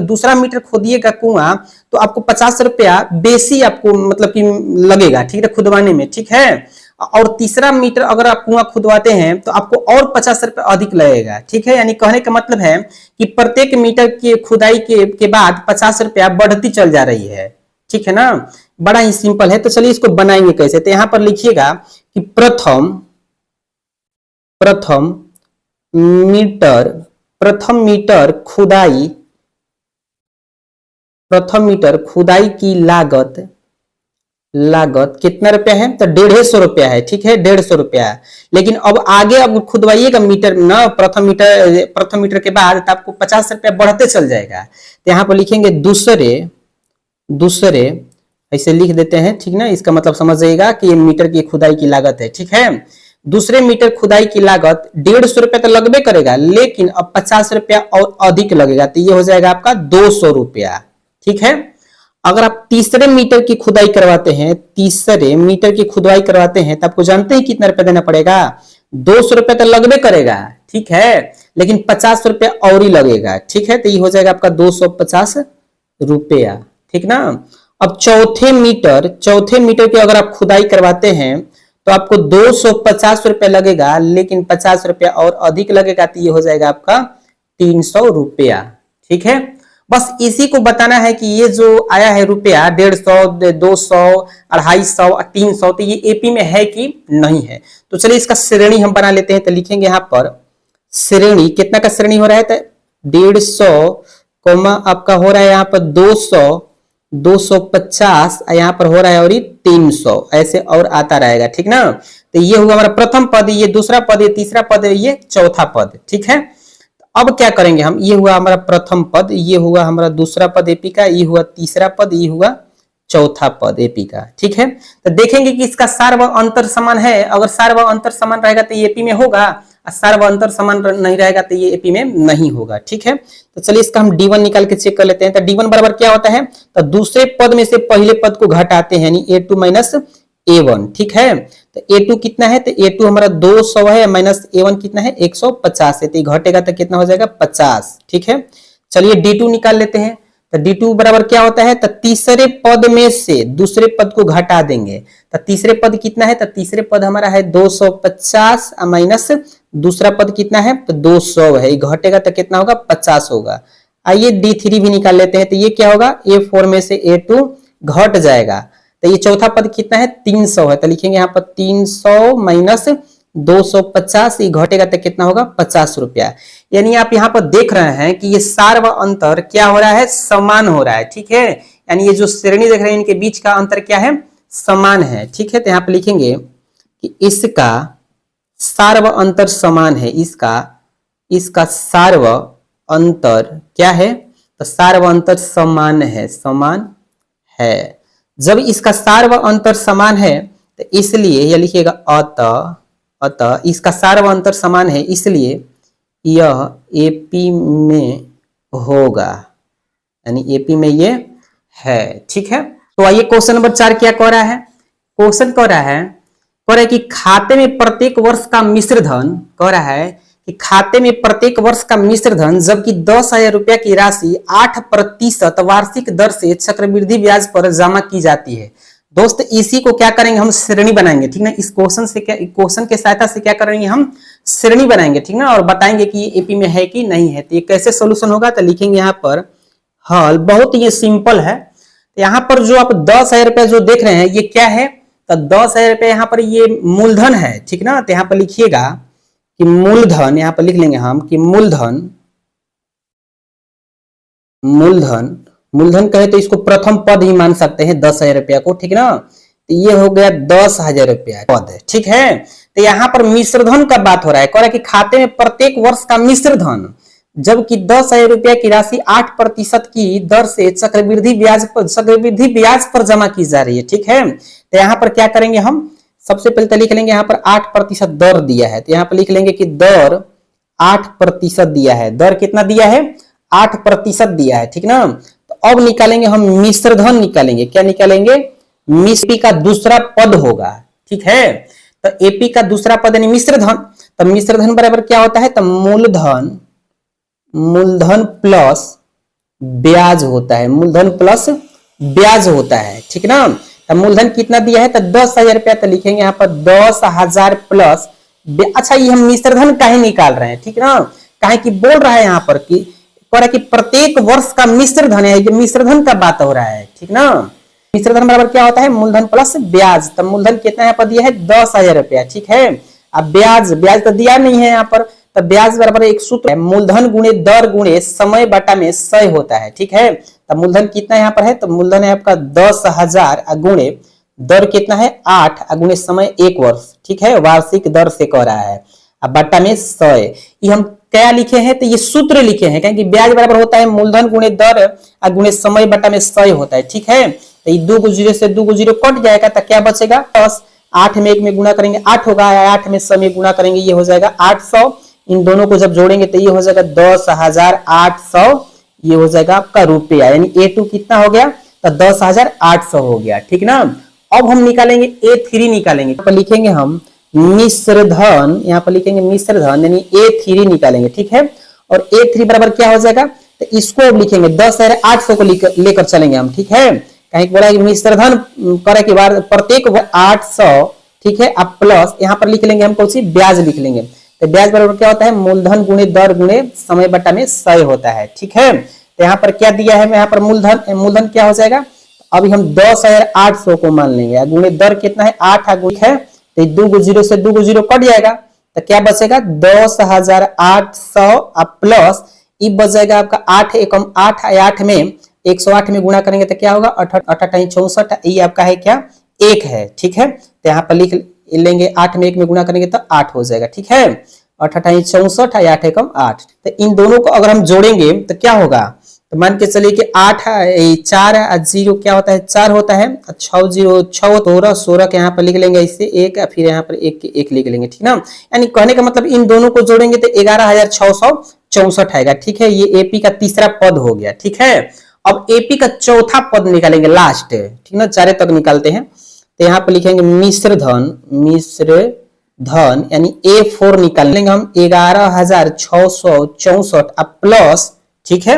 दूसरा मीटर खोदिएगा कुआं तो आपको 50 रुपया बेसी आपको मतलब कि लगेगा, ठीक है, खुदवाने में, ठीक है। और तीसरा मीटर अगर आप कुआं खुदवाते हैं तो आपको और 50 रुपया अधिक लगेगा, ठीक है। यानी कहने का मतलब है कि प्रत्येक मीटर की खुदाई के बाद 50 रुपया बढ़ती चल जा रही है, ठीक है ना। बड़ा ही सिंपल है, तो चलिए इसको बनाएंगे कैसे। तो यहां पर लिखिएगा कि प्रथम मीटर खुदाई की लागत लागत कितना रुपया है, तो 150 रुपया है, ठीक है 150 रुपया है। लेकिन अब आगे अब खुदवाइएगा मीटर ना, प्रथम मीटर के बाद तो आपको 50 रुपया बढ़ते चल जाएगा। तो यहाँ पर लिखेंगे दूसरे ऐसे लिख देते हैं, ठीक ना, इसका मतलब समझ जाइएगा कि ये मीटर की खुदाई की लागत है, ठीक है। दूसरे मीटर खुदाई की लागत 150 रुपया तो लगभग करेगा, लेकिन अब 50 रुपया और अधिक लगेगा, तो ये हो जाएगा आपका 200 रुपया, ठीक है। अगर आप तीसरे मीटर की खुदाई करवाते हैं, तो आपको जानते हैं कितना रुपया देना पड़ेगा, 200 रुपया तो लगभग करेगा, ठीक है, लेकिन 50 रुपया और ही लगेगा, ठीक है। तो ये हो जाएगा आपका 250 रुपया, ठीक ना। अब चौथे मीटर की अगर आप खुदाई करवाते हैं तो आपको 250 रुपया लगेगा, लेकिन 50 रुपया और अधिक लगेगा, तो ये हो जाएगा आपका 300 रुपया, ठीक है। बस इसी को बताना है कि ये जो आया है रुपया 150, 200, 250, 300, तो ये एपी में है कि नहीं है। तो चलिए इसका श्रेणी हम बना लेते हैं। तो लिखेंगे यहाँ पर श्रेणी, कितना का श्रेणी हो रहा है, तो 150, आपका हो रहा है यहाँ पर 200, 250, यहाँ पर हो रहा है और ये 300, ऐसे और आता रहेगा, ठीक ना। तो ये हुआ हमारा प्रथम पद, ये दूसरा पद, ये तीसरा पद, ये चौथा पद, ठीक है। अब क्या करेंगे हम, ये हुआ हमारा प्रथम पद, ये हुआ हमारा दूसरा पद एपी का, ये हुआ तीसरा पद, ये हुआ चौथा पद एपी का, ठीक है। तो देखेंगे कि इसका सार व अंतर समान है। अगर सार व अंतर समान रहेगा तो ये एपी में होगा, और सार व अंतर समान नहीं रहेगा तो ये एपी में नहीं होगा, ठीक है। तो चलिए इसका हम D1 निकाल के चेक कर लेते हैं। तो D1 बराबर क्या होता है, तो दूसरे पद में से पहले पद को घटाते हैं, यानी A2 माइनस A1, ठीक है। तो A2 कितना है, तो A2 हमारा 200 है, माइनस A1 कितना है 150 है, तो घटेगा तो कितना हो जाएगा 50, ठीक है। चलिए D2 निकाल लेते हैं। तो D2 बराबर क्या होता है, तो तीसरे पद में से दूसरे पद को घटा देंगे। तो तीसरे पद कितना है, तो तीसरे पद हमारा है 250, माइनस दूसरा पद कितना है, तो 200 है, घटेगा तो कितना होगा 50 होगा। आइए D3 भी निकाल लेते हैं। तो ये क्या होगा, A4 में से A2 घट जाएगा। तो ये चौथा पद कितना है 300 है, तो लिखेंगे यहाँ पर 300 माइनस 250, ये घटेगा तो कितना होगा 50 रुपया। यानी आप यहाँ पर देख रहे हैं कि ये सार व अंतर क्या हो रहा है, समान हो रहा है, ठीक है। यानी ये जो श्रेणी देख रहे हैं इनके बीच का अंतर क्या है, समान है, ठीक है। तो यहाँ पर लिखेंगे कि इसका सार व अंतर समान है, इसका सार व अंतर क्या है, तो सार व अंतर समान है। जब इसका सार व अंतर समान है तो इसलिए यह लिखिएगा अतः इसका सार व अंतर समान है, इसलिए यह एपी में होगा, यानी एपी में ये है, ठीक है। तो आइए क्वेश्चन नंबर 4 क्या कह रहा है, क्वेश्चन कह रहा है कि खाते में प्रत्येक वर्ष का मिश्र धन, कह रहा है कि खाते में प्रत्येक वर्ष का मिश्र धन जबकि 10,000 रुपया की राशि 8% वार्षिक दर से चक्रवृद्धि ब्याज पर जमा की जाती है। दोस्त इसी को क्या करेंगे, हम श्रेणी बनाएंगे, ठीक ना। इस क्वेश्चन के सहायता से क्या करेंगे, हम श्रेणी बनाएंगे, ठीक ना, और बताएंगे कि ये एपी में है कि नहीं है। तो ये कैसे सोल्यूशन होगा, तो लिखेंगे यहाँ पर हल, बहुत ये सिंपल है। तो यहाँ पर जो आप 10,000 रुपया जो देख रहे हैं ये क्या है, तो 10,000 रुपया यहाँ पर ये मूलधन है, ठीक ना। तो यहाँ पर लिखिएगा कि मूलधन, यहां पर लिख लेंगे हम कि मूलधन कहे तो इसको प्रथम पद ही मान सकते हैं 10,000 रुपया को, ठीक ना। तो ये हो गया 10,000 रुपया पद, ठीक है। तो यहाँ पर मिश्रधन का बात हो रहा है, कह रहा है कि खाते में प्रत्येक वर्ष का मिश्रधन जबकि 10,000 रुपया की राशि 8% की दर से चक्रवृद्धि ब्याज पर जमा की जा रही है, ठीक है। तो यहाँ पर क्या करेंगे, हम सबसे पहले तो लिख लेंगे यहाँ पर 8% दर दिया है, तो यहाँ पर लिख लेंगे कि दर 8% दिया है, दर कितना दिया है 8% दिया है, ठीक ना। तो अब निकालेंगे हम मिश्रधन, निकालेंगे क्या निकालेंगे, एपी का दूसरा पद होगा, ठीक है। तो एपी का दूसरा पद यानी मिश्रधन, तो मिश्रधन बराबर क्या होता है, तो मूलधन प्लस ब्याज होता है, मूलधन प्लस ब्याज होता है, ठीक ना। तो मूलधन कितना दिया है, तो 10,000 रुपया, तो लिखेंगे यहाँ पर 10,000 प्लस, अच्छा ये हम मिश्रधन काहे निकाल रहे हैं, ठीक ना, काहे कि बोल रहा है यहाँ पर कि कह रहा है कि प्रत्येक वर्ष का मिश्रधन है, ये मिश्रधन का बात हो रहा है, ठीक ना। मिश्रधन बराबर क्या होता है, मूलधन प्लस ब्याज। तो मूलधन कितना यहाँ पर दिया है 10,000 रुपया, ठीक है। अब ब्याज तो दिया नहीं है यहाँ पर, तो ब्याज बराबर एक सूत्र है, मूलधन गुणे दर गुणे समय बटा में 100 होता है, ठीक है। तो मूलधन कितना यहाँ पर है, तो मूलधन है आपका 10,000 गुणे दर कितना है 8 गुणे समय 1 वर्ष, ठीक है, वार्षिक दर से कह रहा है। अब बट्टा में 100, ये हम क्या लिखे हैं, तो ये सूत्र लिखे हैं, क्योंकि ब्याज बराबर होता है मूलधन गुणे दर गुणे समय बट्टा में 100 होता है, ठीक है। तो ये 2 को 0 से 2 को 0 कट जाएगा, तो क्या बचेगा 10, 8 में 1 में गुणा करेंगे 8 होगा, 8 में 100 में गुणा करेंगे ये हो जाएगा 800, इन दोनों को जब जोड़ेंगे तो ये हो जाएगा 10,800, ये हो जाएगा आपका रुपया, यानी A2 कितना हो गया, तो 10,800 हो गया, ठीक ना। अब हम निकालेंगे A3 निकालेंगे, यहाँ पर लिखेंगे हम मिश्र धन, यहाँ पर लिखेंगे मिश्र धन यानी A3 निकालेंगे, ठीक है। और A3 बराबर क्या हो जाएगा, तो इसको अब लिखेंगे 10,800 को लेकर चलेंगे हम, ठीक है। कहीं बोला कि मिश्र धन करे के बाद प्रत्येक 800, ठीक है, अब प्लस यहाँ पर लिख लेंगे हम कौन सी, ब्याज लिख लेंगे। तो ब्याज बराबर क्या होता है, मूलधन गुणे दर गुणे समय बट्टा में 100 होता है, ठीक है। तो यहाँ पर क्या दिया है, यहाँ पर मूलधन क्या हो जाएगा, अभी हम 10,800 को मान लेंगे, गुणे दर कितना है 8 गुणे है, तो 2 को 0 से 2 को 0 कट जाएगा, तो क्या बचेगा 10,800 प्लस ई बच जाएगा आपका 8 एकम 8, 8 में 108 में गुणा करेंगे तो क्या होगा 8 64, ये आपका है क्या 1 है, ठीक है। तो यहाँ पर लिख लेंगे 8 में 1 में गुणा करेंगे तो 8 हो जाएगा, ठीक है। 8 64, 8 एकम 8, तो इन दोनों को अगर हम जोड़ेंगे तो क्या होगा, तो मान के चलिए कि 8 4 0 क्या होता है 4 होता है, 6 0 6 16 16 के यहाँ पर लिख लेंगे इससे 1, फिर यहाँ पर 1 लिख लेंगे, ठीक ना। यानी कहने का मतलब इन दोनों को जोड़ेंगे तो 11,664 आएगा, ठीक है। ये एपी का तीसरा पद हो गया, ठीक है। अब एपी का चौथा पद निकालेंगे लास्ट, ठीक ना, 4 तक निकालते हैं। तो यहाँ पर लिखेंगे मिश्र धन यानी A4 निकालेंगे हम 11,664 प्लस, ठीक है,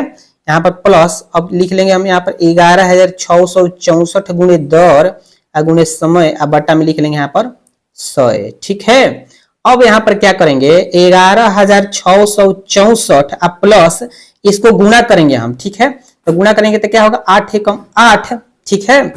यहाँ पर प्लस, अब लिख लेंगे हम यहाँ पर 11,664 गुणे दर गुणे समय बट्टा में लिख लेंगे यहाँ पर 100, ठीक है। अब यहाँ पर क्या करेंगे 11,664 प्लस इसको गुणा करेंगे हम, ठीक है। तो गुणा करेंगे तो क्या होगा 8 एकम 8, ठीक है,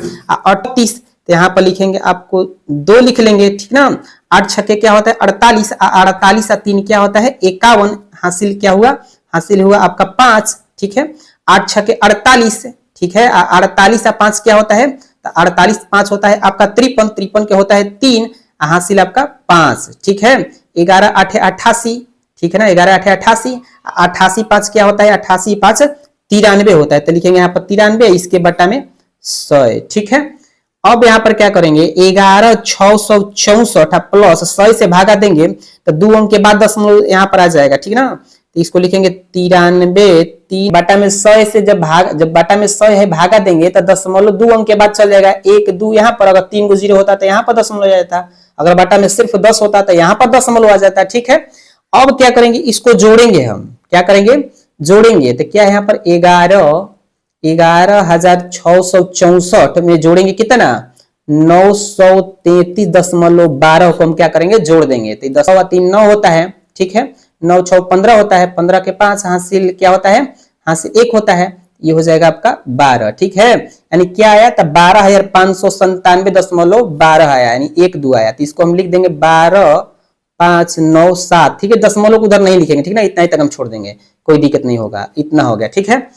38, तो यहाँ पर लिखेंगे आपको 2 लिख लेंगे, ठीक ना। 8 छक्के क्या होता है 48, 48 3 क्या होता है 51, हासिल क्या हुआ, हासिल हुआ आपका 5, ठीक है। 8 छक्के 48, ठीक है, 48 5 क्या होता है, तो 48 5 होता है आपका 53, 53 क्या होता है 3, हासिल आपका 5, ठीक है। 11 8 88, ठीक है ना, 11 8 88, 88 5 क्या होता है 88 5 93 होता है, तो लिखेंगे यहाँ पर 93, इसके बट्टा में 100, ठीक है। अब यहाँ पर क्या करेंगे 11,664 प्लस 100 से भागा देंगे तो 2 अंक के बाद दशमलव यहाँ पर आ जाएगा, ठीक ना। तो इसको लिखेंगे 93, बटा में 100 से जब बटा में 100 है भागा देंगे तो दशमलव 2 अंक के बाद चल जाएगा, 1 2 यहाँ पर, अगर 3 को 0 होता तो यहाँ पर दशमलव आ जाता, अगर बटा में सिर्फ 10 होता तो यहाँ पर दशमलव आ जाता, ठीक है। अब क्या करेंगे इसको जोड़ेंगे हम, क्या करेंगे जोड़ेंगे, तो क्या यहाँ पर 11,664 में जोड़ेंगे कितना 933.12 को हम क्या करेंगे जोड़ देंगे, तो 10 3 9 होता है, ठीक है, 9 6 15 होता है, 15 के 5 हासिल क्या होता है, हासिल 1 होता है, ये हो जाएगा आपका 12, ठीक है। यानी क्या आया तो 12,597.12 आया, यानी 1 2 आया, तो इसको हम लिख देंगे 12,597, ठीक है। दशमलव को उधर नहीं लिखेंगे, ठीक ना, इतना ही तक हम छोड़ देंगे, कोई दिक्कत नहीं होगा, इतना हो गया, ठीक है।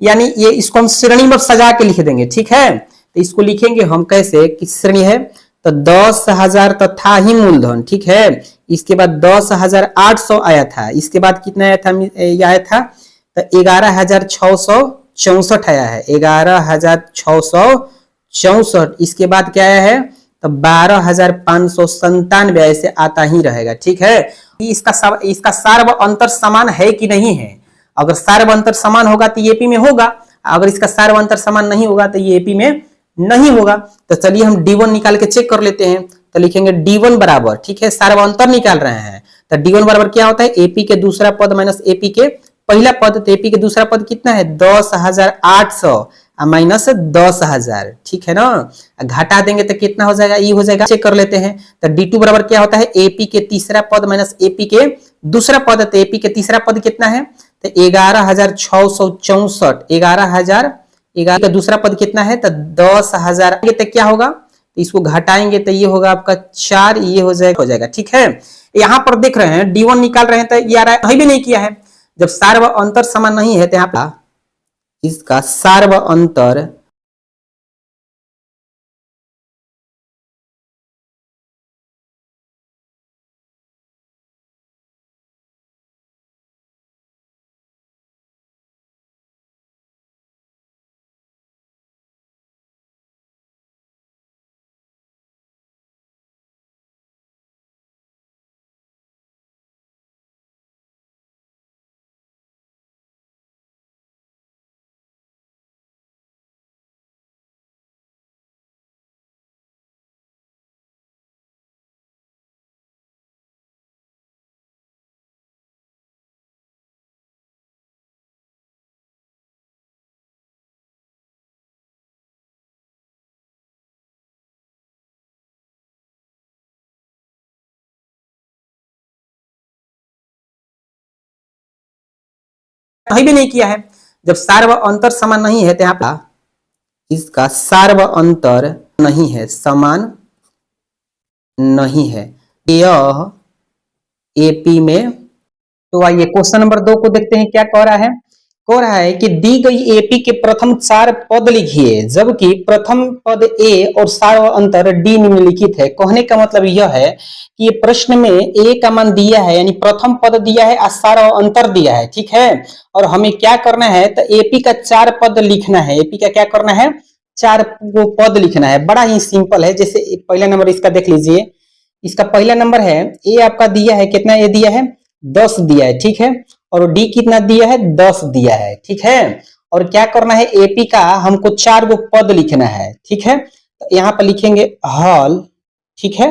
यानी ये इसको हम श्रेणी में सजा के लिख देंगे, ठीक है। तो इसको लिखेंगे हम कैसे, किस श्रेणी है, तो 10,000 तो था ही मूलधन, ठीक है। इसके बाद 10,800 आया था, इसके बाद कितना आया था, ये आया था तो 11,664 आया है, 11,664, इसके बाद क्या आया है तो 12,597 ऐसे आता ही रहेगा, ठीक है। इसका सार्व अंतर समान है कि नहीं है, अगर सार्व अंतर समान होगा तो ये एपी में होगा, अगर इसका सार्व अंतर समान नहीं होगा तो ये एपी में नहीं होगा। तो चलिए हम D1 निकाल के चेक कर लेते हैं, तो लिखेंगे D1 बराबर, ठीक है, सार्व अंतर निकाल रहे हैं, तो D1 बराबर क्या होता है एपी के दूसरा पद माइनस एपी के पहला पद, तो एपी के दूसरा पद कितना है 10,800 माइनस 10,000, ठीक है ना। घटा देंगे तो कितना हो जाएगा, ये हो जाएगा, चेक कर लेते हैं। तो D2 बराबर क्या होता है एपी के तीसरा पद माइनस एपी के दूसरा पद, तो एपी के तीसरा पद कितना है तो 11,664, 11,000 का दूसरा पद कितना है तो 10,000, तो क्या होगा तो इसको घटाएंगे तो ये होगा आपका 4, ये हो जाएगा, ठीक है। यहाँ पर देख रहे हैं D1 निकाल रहे हैं तो ये आ रहा है, भी नहीं किया है, जब सार्व अंतर समान नहीं है तो यहाँ पे इसका सार्व अंतर कहीं भी नहीं किया है। जब सार व अंतर समान नहीं है तो यहाँ पर इसका सार व अंतर नहीं है, समान नहीं है, यह एपी में। तो आइए क्वेश्चन नंबर 2 को देखते हैं क्या कह रहा है। कह रहा है कि दी गई एपी के प्रथम 4 पद लिखिए जबकि प्रथम पद ए और सार व अंतर डी निम्नलिखित है। कहने का मतलब यह है कि ये प्रश्न में ए का मान दिया है यानी प्रथम पद दिया है और सार व अंतर दिया है, ठीक है। और हमें क्या करना है तो एपी का 4 पद लिखना है। एपी का क्या करना है, 4 पद लिखना है। बड़ा ही सिंपल है। जैसे पहला नंबर इसका देख लीजिए, इसका पहला नंबर है ए आपका दिया है कितना, ए दिया है 10 दिया है, ठीक है। और डी कितना दिया है 10 दिया है, ठीक है। और क्या करना है एपी का हमको 4 गो पद लिखना है, ठीक है। तो यहाँ पर लिखेंगे हल, ठीक है।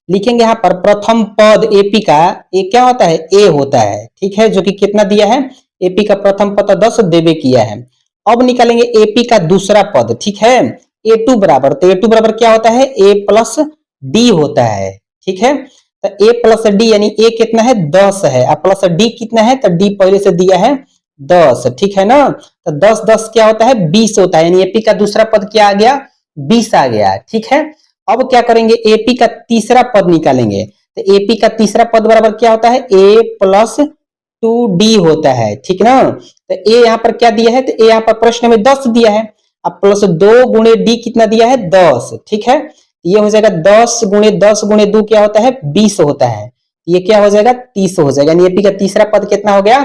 लिखेंगे यहाँ पर प्रथम पद एपी का ए क्या होता है, ए होता है, ठीक है। जो कि कितना दिया है, एपी का प्रथम पद 10 देवे किया है। अब निकालेंगे एपी का दूसरा पद, ठीक है। ए2 बराबर, तो ए2 बराबर क्या होता है, ए प्लस डी होता है, ठीक है। तो a प्लस डी यानी a कितना है 10 है, और प्लस डी कितना है तो d पहले से दिया है 10, ठीक है ना। तो 10 10 क्या होता है 20 होता है, यानी एपी का दूसरा पद क्या आ गया 20 आ गया, ठीक है। अब क्या करेंगे एपी का तीसरा पद निकालेंगे। तो एपी का तीसरा पद बराबर क्या होता है a प्लस 2d होता है, ठीक ना। तो a यहाँ पर क्या दिया है, तो a यहाँ पर प्रश्न में 10 दिया है, अब प्लस 2 गुणे डी कितना दिया है 10, ठीक है। ये हो जाएगा 10 गुणे 2 क्या होता है 20 होता है। ये क्या हो जाएगा 30 हो जाएगा, यानी एपी का तीसरा पद कितना हो गया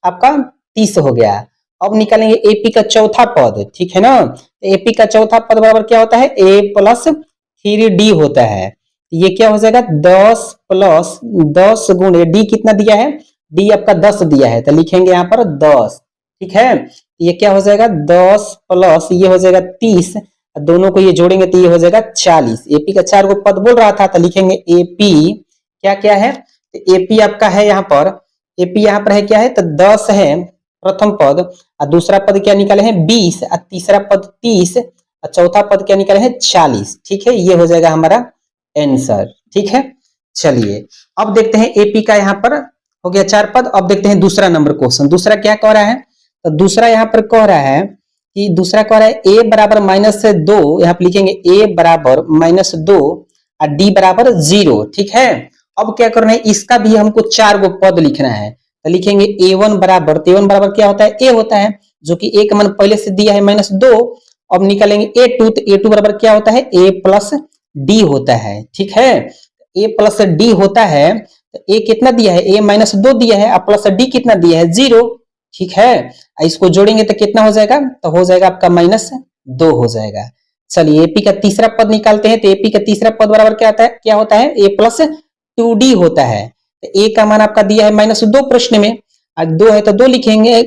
आपका 30 हो गया। अब निकालेंगे एपी का चौथा पद, ठीक है ना। एपी का चौथा पद बराबर क्या होता है ए प्लस 3d होता है। ये क्या हो जाएगा 10 प्लस 10 गुणे डी कितना दिया है, डी आपका 10 दिया है, तो लिखेंगे यहाँ पर 10, ठीक है। ये क्या हो जाएगा 10 प्लस ये हो जाएगा 30, दोनों को ये जोड़ेंगे तो ये हो जाएगा 40। एपी का 4 गो पद बोल रहा था, तो लिखेंगे एपी क्या क्या है, तो एपी आपका है यहाँ पर, एपी यहाँ पर है क्या है तो 10 है प्रथम पद, और दूसरा पद क्या निकाले हैं 20, और तीसरा पद 30, और चौथा पद क्या निकाले हैं 40, ठीक है। ये हो जाएगा हमारा आंसर, ठीक है। चलिए अब देखते हैं एपी का यहाँ पर हो गया 4 पद। अब देखते हैं दूसरा नंबर क्वेश्चन। दूसरा क्या कह रहा है, तो दूसरा यहाँ पर कह रहा है कि दूसरा कह रहा है ए बराबर -2, यहाँ पे लिखेंगे ए बराबर -2 और डी बराबर 0, ठीक है। अब क्या करना है इसका भी हमको 4 गो पद लिखना है, तो लिखेंगे a1 बराबर, तो a1 बराबर क्या होता है a होता है, जो कि a का मान पहले से दिया है -2। अब निकालेंगे a2, तो a2 बराबर क्या होता है a प्लस डी होता है, ठीक है। a प्लस डी होता है, तो a कितना दिया है a -2 दिया है, और प्लस डी कितना दिया है 0, ठीक है। इसको जोड़ेंगे तो कितना हो जाएगा, तो हो जाएगा आपका -2 हो जाएगा। चलिए एपी का तीसरा पद निकालते हैं। तो एपी का तीसरा पद बराबर क्या होता है a प्लस 2d होता है। तो a का मान आपका दिया है -2 प्रश्न में, और 2 है तो 2 लिखेंगे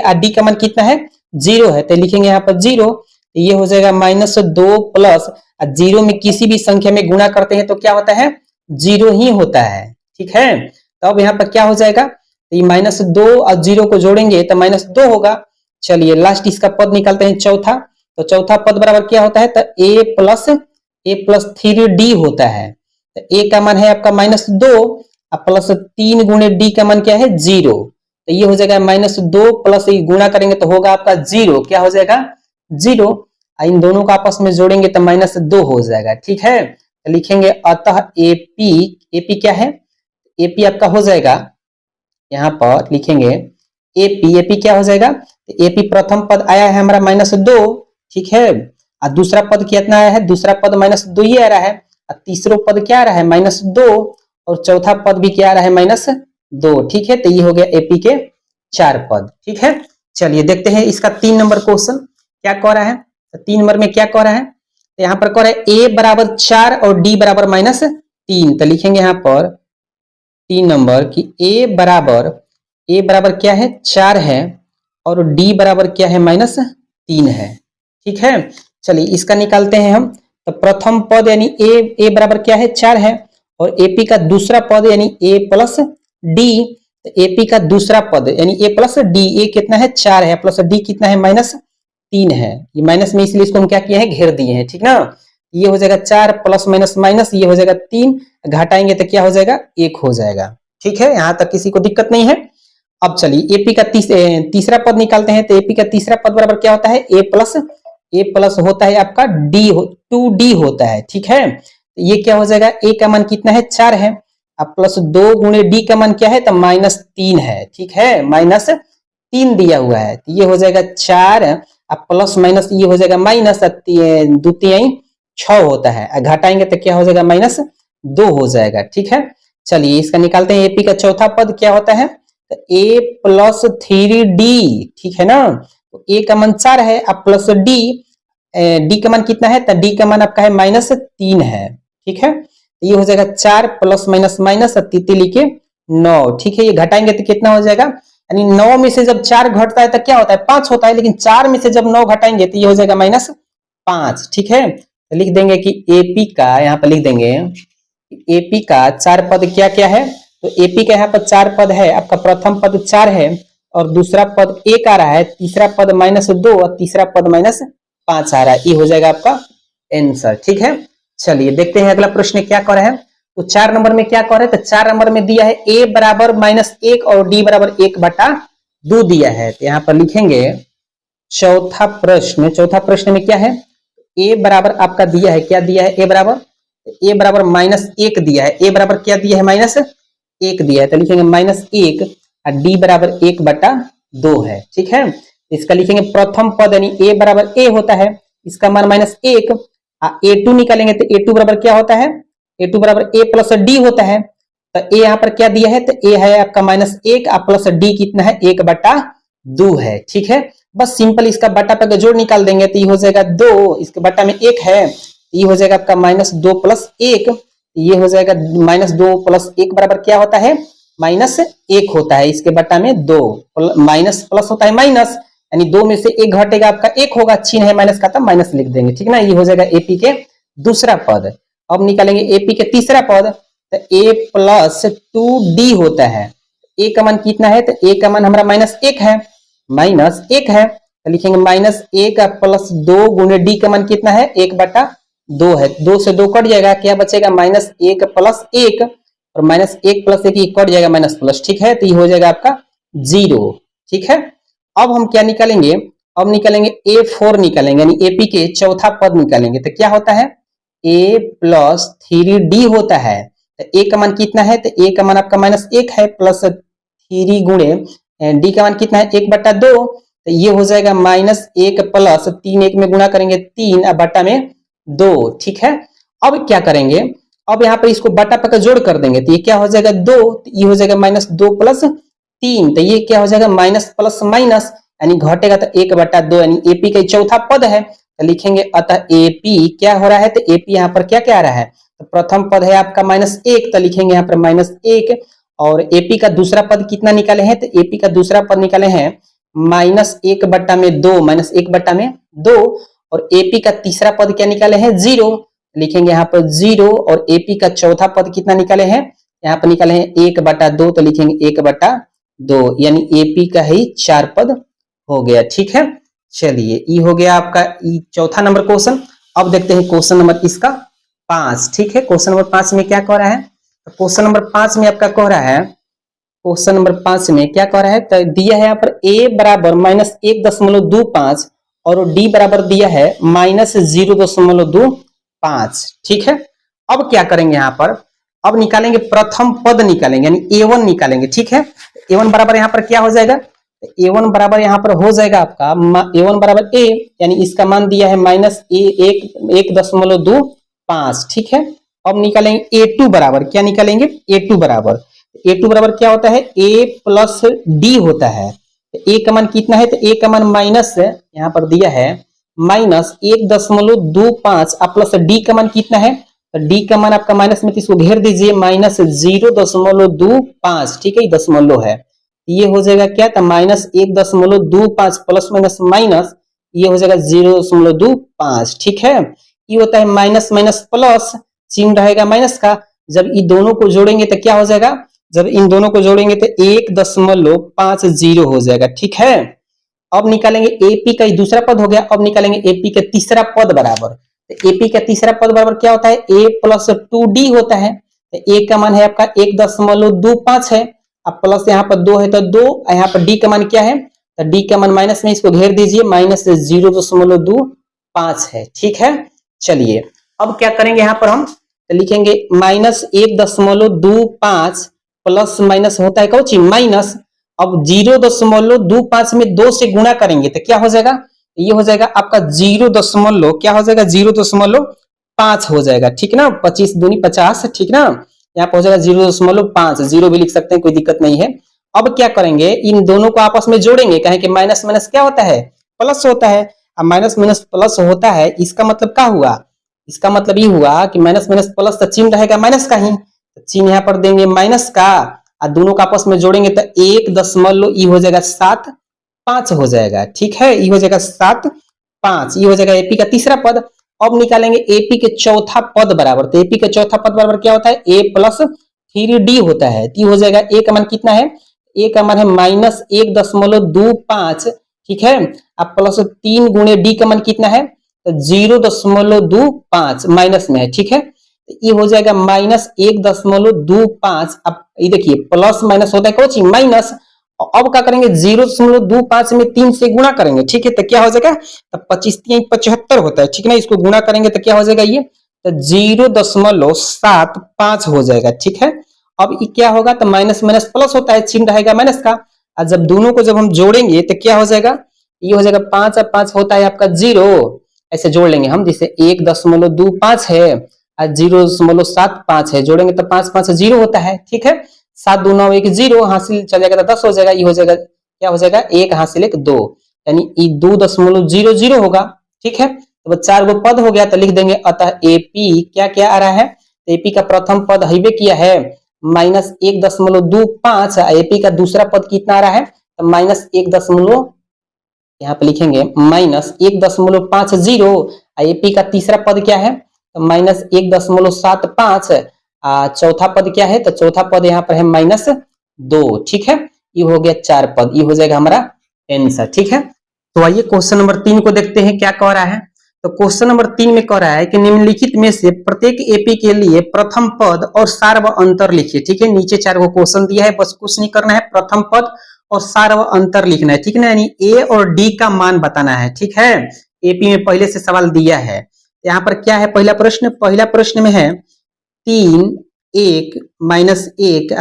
और d का मान कितना है 0 है, तो लिखेंगे यहाँ पर 0। ये हो जाएगा -2 प्लस 0 में किसी भी संख्या में गुणा करते हैं तो क्या होता है 0 ही होता है, ठीक है। तो अब यहाँ पर क्या हो जाएगा, ये -2 और 0 को जोड़ेंगे तो -2 होगा। चलिए लास्ट इसका पद निकालते हैं चौथा। तो चौथा पद बराबर क्या होता है, तो a प्लस 3d होता है। तो a का मान है आपका -2 और प्लस 3 गुणे d का मान क्या है 0, तो ये हो जाएगा -2 प्लस गुणा करेंगे तो होगा आपका 0, क्या हो जाएगा 0। इन दोनों को आपस में जोड़ेंगे तो -2 हो जाएगा, ठीक है। तो लिखेंगे अतः एपी क्या है, एपी आपका हो जाएगा यहाँ पर लिखेंगे एपी क्या हो जाएगा, एपी प्रथम पद आया है हमारा -2, ठीक है। और दूसरा पद कितना आया है, दूसरा पद -2 ही आ रहा है, और तीसरा पद क्या आ रहा है -2, और चौथा पद भी क्या आ रहा है -2, ठीक है। तो ये हो गया एपी के 4 पद, ठीक है। चलिए देखते हैं इसका 3 नंबर क्वेश्चन क्या कह रहा है। तो 3 नंबर में क्या कह रहा है, तो यहाँ पर कह रहा है a बराबर 4 और d बराबर -3। तो लिखेंगे यहाँ पर 3 नंबर की a बराबर क्या है 4 है, और d बराबर क्या है -3 है, ठीक है। चलिए इसका निकालते हैं हम। तो प्रथम पद यानी a बराबर क्या है 4 है, और एपी का दूसरा पद यानी a प्लस डी। तो एपी का दूसरा पद यानी a प्लस डी, a कितना है 4 है, प्लस d कितना है -3 है। ये माइनस में इसलिए इसको हम क्या किए हैं घेर दिए हैं, ठीक ना। ये हो जाएगा 4 प्लस माइनस, ये हो जाएगा 3, घटाएंगे तो क्या हो जाएगा 1 हो जाएगा, ठीक है। यहाँ तक किसी को दिक्कत नहीं है। अब चलिए एपी का तीसरा पद निकालते हैं। तो एपी का तीसरा पद बराबर क्या होता है, ए प्लस होता है आपका डी, 2d होता है, ठीक है। तो ये क्या हो जाएगा, ए का मान कितना है 4 है, अब प्लस 2 गुणे डी का मान क्या है, तो -3 है, ठीक है, -3 दिया हुआ है। तो ये हो जाएगा 4, अब प्लस माइनस ये हो जाएगा माइनस, 2×6 होता है, घटाएंगे तो क्या हो जाएगा -2 हो जाएगा, ठीक है। चलिए इसका निकालते हैं। एपी का चौथा पद क्या होता है, तो ए प्लस 3d, ठीक है ना। तो ए का मान 4 है, अब प्लस डी का मान कितना है, तो डी का मान आपका है -3 है, ठीक है। तो ये हो जाएगा 4 प्लस माइनस माइनस, तितली के 9, ठीक है। ये घटाएंगे तो कितना हो जाएगा, यानी 9 में से जब 4 घटता है तो क्या होता है 5 होता है, लेकिन 4 में से जब 9 घटाएंगे तो ये हो जाएगा -5, ठीक है। तो लिख देंगे कि एपी का, यहाँ पर लिख देंगे एपी का 4 पद क्या क्या है। तो एपी का यहाँ पर 4 पद है, आपका प्रथम पद 4 है और दूसरा पद 1 आ रहा है, तीसरा पद -2 और तीसरा पद -5 आ रहा है। ये हो जाएगा आपका आंसर, ठीक है। चलिए देखते हैं अगला प्रश्न क्या कर रहे हैं। तो 4 नंबर में क्या कर रहे हैं, तो 4 नंबर में दिया है a बराबर -1 और d बराबर 1/2 दिया है। तो यहाँ पर लिखेंगे चौथा प्रश्न में क्या है, a बराबर आपका दिया है, क्या दिया है, a बराबर -1 दिया है, a बराबर क्या दिया है -1 दिया है। तो लिखेंगे -1 और d बराबर 1/2 है, ठीक है। इसका लिखेंगे प्रथम पद यानी a बराबर a होता है, इसका मान -1, a2 निकालेंगे तो a2 बराबर क्या होता है, a2 बराबर a प्लस d होता है। तो a यहाँ पर क्या दिया है, तो a है आपका -1 प्लस d कितना है 1/2 है, ठीक है। बस सिंपल इसका बटा पे जोड़ निकाल देंगे तो ये हो जाएगा 2, इसके बटा में 1 है, ये हो जाएगा आपका -2 + 1, ये हो जाएगा -2 + 1 बराबर क्या होता है -1 होता है, इसके बटा में 2, माइनस प्लस होता है माइनस, यानी 2 में से 1 घटेगा आपका 1 होगा, चिन्ह है माइनस का तो माइनस लिख देंगे, ठीक ना। ये हो जाएगा एपी के दूसरा पद। अब निकालेंगे एपी के तीसरा पद, तो a + 2d होता है, a का मान कितना है, तो a का मान हमारा -1 है, तो लिखेंगे -1 + 2 गुणे d का मान कितना है 1/2 है, 2 से 2 कट जाएगा, क्या बचेगा -1 + 1 और -1 + 1 कट जाएगा माइनस प्लस, ठीक है। तो ये हो जाएगा आपका 0, ठीक है। अब हम क्या निकालेंगे, अब निकालेंगे a4 निकालेंगे, यानी एपी के चौथा पद निकालेंगे। तो क्या होता है, a + 3d होता है, तो a का मान कितना है, तो a का मान आपका -1 है, प्लस 3 गुणे d का मान कितना है 1/2, तो ये हो जाएगा -1 + 3, 1 में गुणा करेंगे 3 और बटा में 2, ठीक है। अब क्या करेंगे, अब यहाँ पर इसको बटा पका जोड़ कर देंगे, तो ये क्या हो जाएगा 2, तो ये हो जाएगा -2 + 3, तो ये क्या हो जाएगा माइनस प्लस माइनस, यानी घटेगा तो 1/2, यानी एपी का चौथा पद है। तो लिखेंगे अतः एपी क्या हो रहा है, तो एपी यहाँ पर क्या क्या आ रहा है, तो प्रथम पद है आपका -1, तो लिखेंगे यहाँ पर -1, और एपी का दूसरा पद कितना निकाले हैं, तो एपी का दूसरा पद निकाले हैं -1/2, -1/2, और एपी का तीसरा पद क्या निकाले हैं 0, लिखेंगे यहाँ पर 0, और एपी का चौथा पद कितना निकाले हैं, यहाँ पर निकाले हैं 1/2, तो लिखेंगे 1/2, यानी एपी का ही 4 पद हो गया, ठीक है। चलिए ये हो गया आपका चौथा नंबर क्वेश्चन। अब देखते हैं क्वेश्चन नंबर इसका 5, ठीक है। क्वेश्चन नंबर 5 में क्या कह रहा है, क्वेश्चन नंबर 5 में आपका कह रहा है, क्वेश्चन नंबर 5 में क्या कह रहा है, तो दिया है यहाँ पर a बराबर -1.25 और d बराबर दिया है -0.25, ठीक है। अब क्या करेंगे यहाँ पर, अब निकालेंगे प्रथम पद निकालेंगे, यानी a1 निकालेंगे, ठीक है। a1 बराबर यहाँ पर क्या हो जाएगा, a1 बराबर यहाँ पर हो जाएगा आपका a1 बराबर a, यानी इसका मान दिया है -1.25, ठीक है। अब निकालेंगे a2 बराबर, क्या निकालेंगे a2 बराबर, a2 बराबर क्या होता है a + d होता है, तो a का मान कितना है, तो a का मान माइनस यहाँ पर दिया है -1.25 प्लस d का मान कितना है, तो d का मान आपका माइनस में, इसको घेर दीजिए -0.25, ठीक है, दशमलव है, ये हो जाएगा क्या, तो -1.25 प्लस माइनस माइनस, ये हो जाएगा 0.25, ठीक है। ये होता है माइनस माइनस प्लस, चिन्ह रहेगा माइनस का, जब इन दोनों को जोड़ेंगे तो क्या हो जाएगा, जब इन दोनों को जोड़ेंगे तो 1.50 हो जाएगा, ठीक है। अब निकालेंगे एपी का दूसरा पद हो गया, अब निकालेंगे एपी का तीसरा पद बराबर, तो एपी का तीसरा पद बराबर क्या होता है a + 2d होता है, तो a का मान है आपका 1.25 है, अब प्लस यहाँ पर 2 है तो 2, यहाँ पर डी का मान क्या है, तो डी का मान माइनस में इसको घेर दीजिए, -0.25 है। ठीक है, चलिए अब क्या करेंगे, यहाँ पर हम तो लिखेंगे -1.25 प्लस माइनस होता है कौन सी माइनस। अब 0.25 में 2 से गुणा करेंगे तो क्या हो जाएगा, ये हो जाएगा आपका 0. क्या हो जाएगा 0.5 हो जाएगा। ठीक ना, 25 दूनी 50, ठीक ना, यहाँ पर हो जाएगा 0.5, 0 भी लिख सकते हैं, कोई दिक्कत नहीं है। अब क्या करेंगे, इन दोनों को आपस में जोड़ेंगे, कहें कि माइनस माइनस क्या होता है, प्लस होता है। अब माइनस माइनस प्लस होता है, इसका मतलब क्या हुआ, इसका मतलब ये हुआ कि माइनस माइनस प्लस का चिन्ह रहेगा माइनस का ही, चिन्ह यहाँ पर देंगे माइनस का, और दोनों का आपस में जोड़ेंगे तो 1 ये हो जाएगा 7.5 हो जाएगा। ठीक है, ये हो जाएगा 7.5, ये हो जाएगा एपी का तीसरा पद। अब निकालेंगे एपी के चौथा पद बराबर, तो एपी के चौथा पद बराबर क्या होता है, a + 3d होता है। तो हो जाएगा a का मान कितना है, a का मान है -1.25, ठीक है, अब प्लस 3 गुणे d का मान कितना है, तो 0.25 माइनस में है। ठीक है, तो ये हो जाएगा -1.25। अब ये देखिए प्लस माइनस होता है कौन सी माइनस। अब क्या करेंगे 0.25 में 3 से गुणा करेंगे। ठीक है, तो क्या हो जाएगा, तो 25 3 75 होता है। ठीक है ना, इसको गुणा करेंगे तो क्या हो जाएगा, ये तो 0.75 हो जाएगा। ठीक है, अब ये क्या होगा, तो माइनस माइनस प्लस होता है, चिन्ह रहेगा माइनस का, और जब दोनों को जब हम जोड़ेंगे तो क्या हो जाएगा, ये हो जाएगा 5 और 5 होता है आपका 0, ऐसे जोड़ लेंगे हम, जैसे 1.25 है और 0.75 है, जोड़ेंगे तो 5 5 0 होता है। ठीक है, 7 2 9 1 0, हासिल चल जाएगा तो 10 हो जाएगा। ये हो जाएगा क्या हो जाएगा, 1 हासिल 1 2, यानी 2.00 होगा। ठीक है, तो 4 गो पद हो गया, तो लिख देंगे अतः एपी क्या क्या आ रहा है, एपी का प्रथम पद हाईवे किया है -1.25, एपी का दूसरा पद कितना आ रहा है, तो -1. यहाँ पे लिखेंगे -1.50, एपी का तीसरा पद क्या है, तो -1.75, चौथा पद क्या है, तो चौथा पद यहाँ पर है -2। ठीक है, ये हो गया 4 पद, ये हो जाएगा हमारा आंसर। ठीक है, तो आइए क्वेश्चन नंबर 3 को देखते हैं क्या कह रहा है। तो क्वेश्चन नंबर 3 में कह रहा है कि निम्नलिखित में से प्रत्येक एपी के लिए प्रथम पद और सार व अंतर लिखिए। ठीक है, नीचे 4 को क्वेश्चन दिया है, बस कुछ नहीं करना है, प्रथम पद और सार व अंतर लिखना है। ठीक है ना, यानी ए और डी का मान बताना है। ठीक है, एपी में पहले से सवाल दिया है। यहाँ पर क्या है, पहला प्रश्न में है 3 1 -1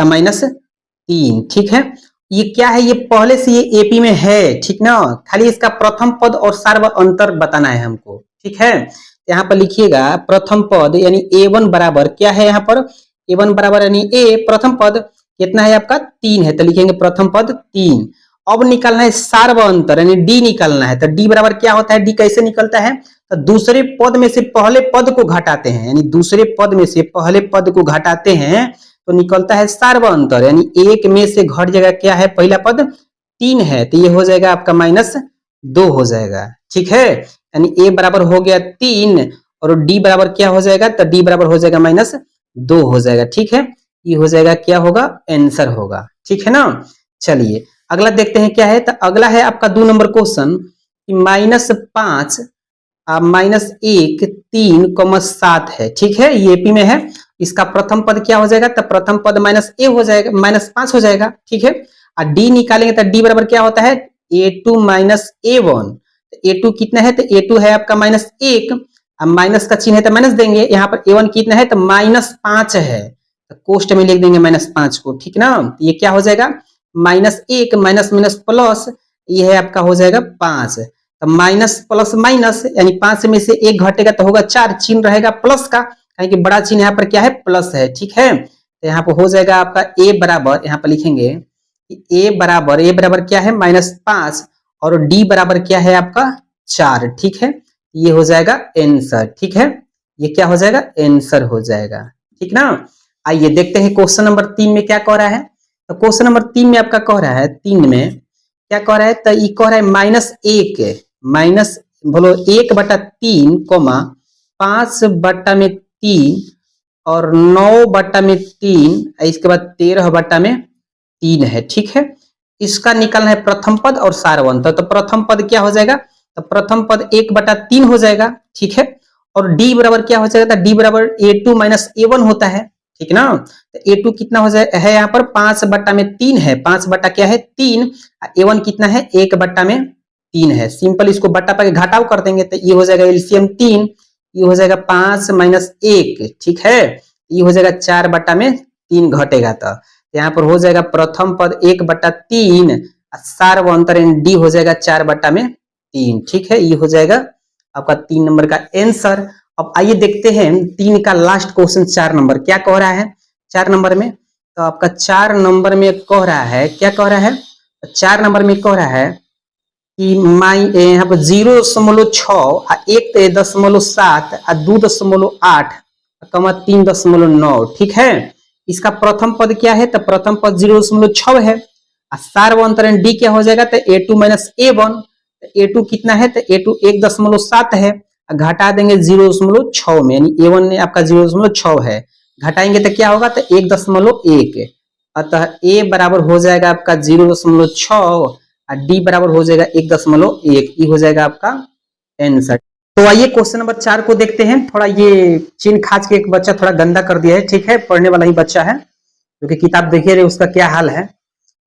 -3। ठीक है, ये क्या है, ये पहले से ये एपी में है। ठीक ना, खाली इसका प्रथम पद और सार व अंतर बताना है हमको। ठीक है, यहाँ पर लिखिएगा प्रथम पद यानी a1 बराबर क्या है, यहाँ पर a1 बराबर यानी a प्रथम पद कितना है आपका 3 है, तो लिखेंगे प्रथम पद 3। अब निकालना है सार व अंतर यानी डी निकालना है, तो डी बराबर क्या होता है, डी कैसे निकलता है, तो दूसरे पद में से पहले पद को घटाते हैं, यानी दूसरे पद में से पहले पद को घटाते हैं तो निकलता है सार व अंतर, यानी 1 में से घट जाएगा क्या है, पहला पद 3 है, तो ये हो जाएगा आपका -2 हो जाएगा। ठीक है, यानी a बराबर हो गया 3 और डी बराबर क्या हो जाएगा, तो डी बराबर हो जाएगा -2 हो जाएगा। ठीक है, ये हो जाएगा क्या होगा, आंसर होगा। ठीक है ना, चलिए अगला देखते हैं क्या है। तो अगला है आपका 2 नंबर क्वेश्चन कि -5 -1 3, 7 है। ठीक है, ये एपी में है, इसका प्रथम पद क्या हो जाएगा, तो प्रथम पद -a हो जाएगा, -5 हो जाएगा। ठीक है, और डी निकालेंगे तो डी बराबर क्या होता है, a2 -a1, a2 कितना है, तो a2 है आपका -1, अब माइनस का चिन्ह है तो माइनस देंगे, यहाँ पर a1 कितना है, तो -5 है, तो कोष्ट में लिख देंगे -5 को। ठीक ना, ये क्या हो जाएगा, -1 माइनस माइनस प्लस, ये है आपका हो जाएगा 5, तो माइनस प्लस माइनस यानी 5 में से 1 घटेगा तो होगा 4, चिन्ह रहेगा प्लस का, कि बड़ा चिन्ह यहाँ पर क्या है, प्लस है। ठीक है, तो यहाँ पर हो जाएगा आपका a बराबर, यहाँ पर लिखेंगे a बराबर क्या है -5 और d बराबर क्या है आपका 4। ठीक है, ये हो जाएगा आंसर। ठीक है, ये क्या हो जाएगा, आंसर हो जाएगा। ठीक ना, आइए देखते हैं क्वेश्चन नंबर 3 में क्या कह रहा है। तो क्वेश्चन नंबर 3 में आपका कह रहा है, 3 में क्या कह रहा है, तो ये कह रहा है -1/3, 5/3 और 9/3, इसके बाद 13/3 है। ठीक है, इसका निकालना है प्रथम पद और सार व अंतर। तो प्रथम पद क्या हो जाएगा, तो प्रथम पद 1/3 हो जाएगा। ठीक है, और डी बराबर क्या हो जाएगा, तो डी बराबर a2 -a1 होता है। ठीक ना। तो A2 कितना हो जाए है यहाँ पर 5/3 है, 5 बटा क्या है 3, A1 कितना है 1/3 है। सिंपल इसको बटा पे घटाव कर देंगे तो ये हो जाएगा एलसीएम 3, ये हो जाएगा 5 माइनस 1, ठीक है, ये हो जाएगा 4/3 घटेगा। तो यहाँ पर हो जाएगा प्रथम पद 1/3, सार्व अंतर डी हो जाएगा 4/3, ठीक है, ये हो जाएगा आपका 3 नंबर का आंसर। अब आइए देखते हैं 3 का लास्ट क्वेश्चन 4 नंबर क्या कह रहा है 4 नंबर में। तो आपका 4 नंबर में कह रहा है, क्या कह रहा है, 4 नंबर में कह रहा है कि यहाँ पर 0.6 1.7 2.8 कमा 3.9, ठीक है। इसका प्रथम पद क्या है, तो प्रथम पद 0.6 है, सार्व अंतरण डी क्या हो जाएगा, तो A2 माइनस A1, A2 कितना है, तो A2 1.7 है, घटा देंगे 0.6 में, यानी A1 ने आपका 0.6 है, घटाएंगे तो क्या होगा, तो 1.1, अतः A बराबर हो जाएगा आपका 0.6 और D बराबर हो जाएगा 1.1, ये हो जाएगा आपका आंसर। तो आइए क्वेश्चन नंबर 4 को देखते हैं। थोड़ा ये चिन्ह खाच के एक बच्चा थोड़ा गंदा कर दिया है, ठीक है, पढ़ने वाला ही बच्चा है, क्योंकि किताब देखिए रहे उसका क्या हाल है।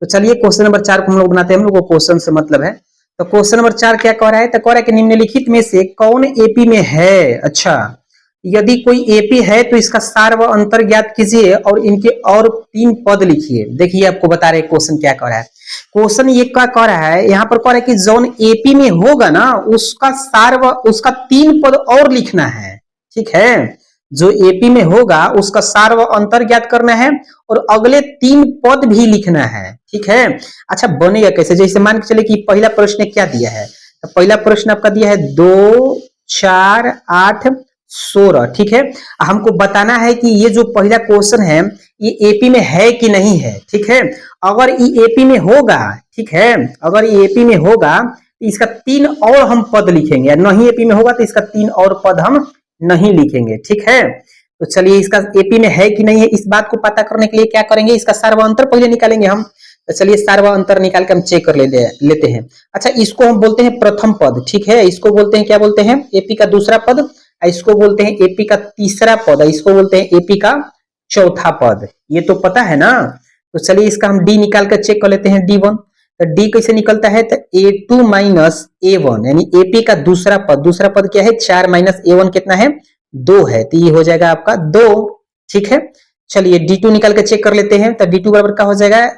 तो चलिए क्वेश्चन नंबर 4 को हम लोग बनाते हैं, हम लोग को क्वेश्चन से मतलब है। तो क्वेश्चन नंबर 4 क्या कह रहा है, तो कह रहा है कि निम्नलिखित में से कौन एपी में है। अच्छा, यदि कोई एपी है तो इसका सार व अंतर ज्ञात कीजिए और इनके और 3 पद लिखिए। देखिए आपको बता रहे क्वेश्चन क्या कह रहा है। क्वेश्चन ये क्या कह रहा है, यहाँ पर कह रहा है कि जोन एपी में होगा ना उसका सार व उसका 3 पद और लिखना है, ठीक है, जो एपी में होगा उसका सार व अंतर ज्ञात करना है और अगले 3 पद भी लिखना है, ठीक है। अच्छा बनेगा कैसे, जैसे मान के चले कि पहला प्रश्न क्या दिया है, तो पहला प्रश्न आपका दिया है 2 4 8 16, ठीक है। हमको बताना है कि ये जो पहला क्वेश्चन है ये एपी में है कि नहीं है, ठीक है। अगर ये एपी में होगा, ठीक है, अगर ये एपी में होगा तो इसका 3 और हम पद लिखेंगे, नहीं एपी में होगा तो इसका 3 और पद हम नहीं लिखेंगे, ठीक है। तो चलिए इसका एपी में है कि नहीं है इस बात को पता करने के लिए क्या करेंगे, इसका सार्वअंतर पहले निकालेंगे हम। तो चलिए सार्वअंतर निकाल के हम चेक कर लेते हैं। अच्छा इसको हम बोलते हैं प्रथम पद, ठीक है, इसको बोलते हैं क्या बोलते हैं, एपी का दूसरा पद, इसको बोलते हैं एपी का तीसरा पद, इसको बोलते हैं एपी का चौथा पद, ये तो पता है ना। तो चलिए इसका हम डी निकाल कर चेक कर लेते हैं, D1। तो डी कैसे निकलता है, तो A2 माइनस A1, यानी एपी का दूसरा पद क्या है 4 माइनस A1 कितना है 2 है, तो ये हो जाएगा आपका 2, ठीक है। चलिए D2 निकाल के चेक कर लेते हैं, तो D2 बराबर क्या हो जाएगा,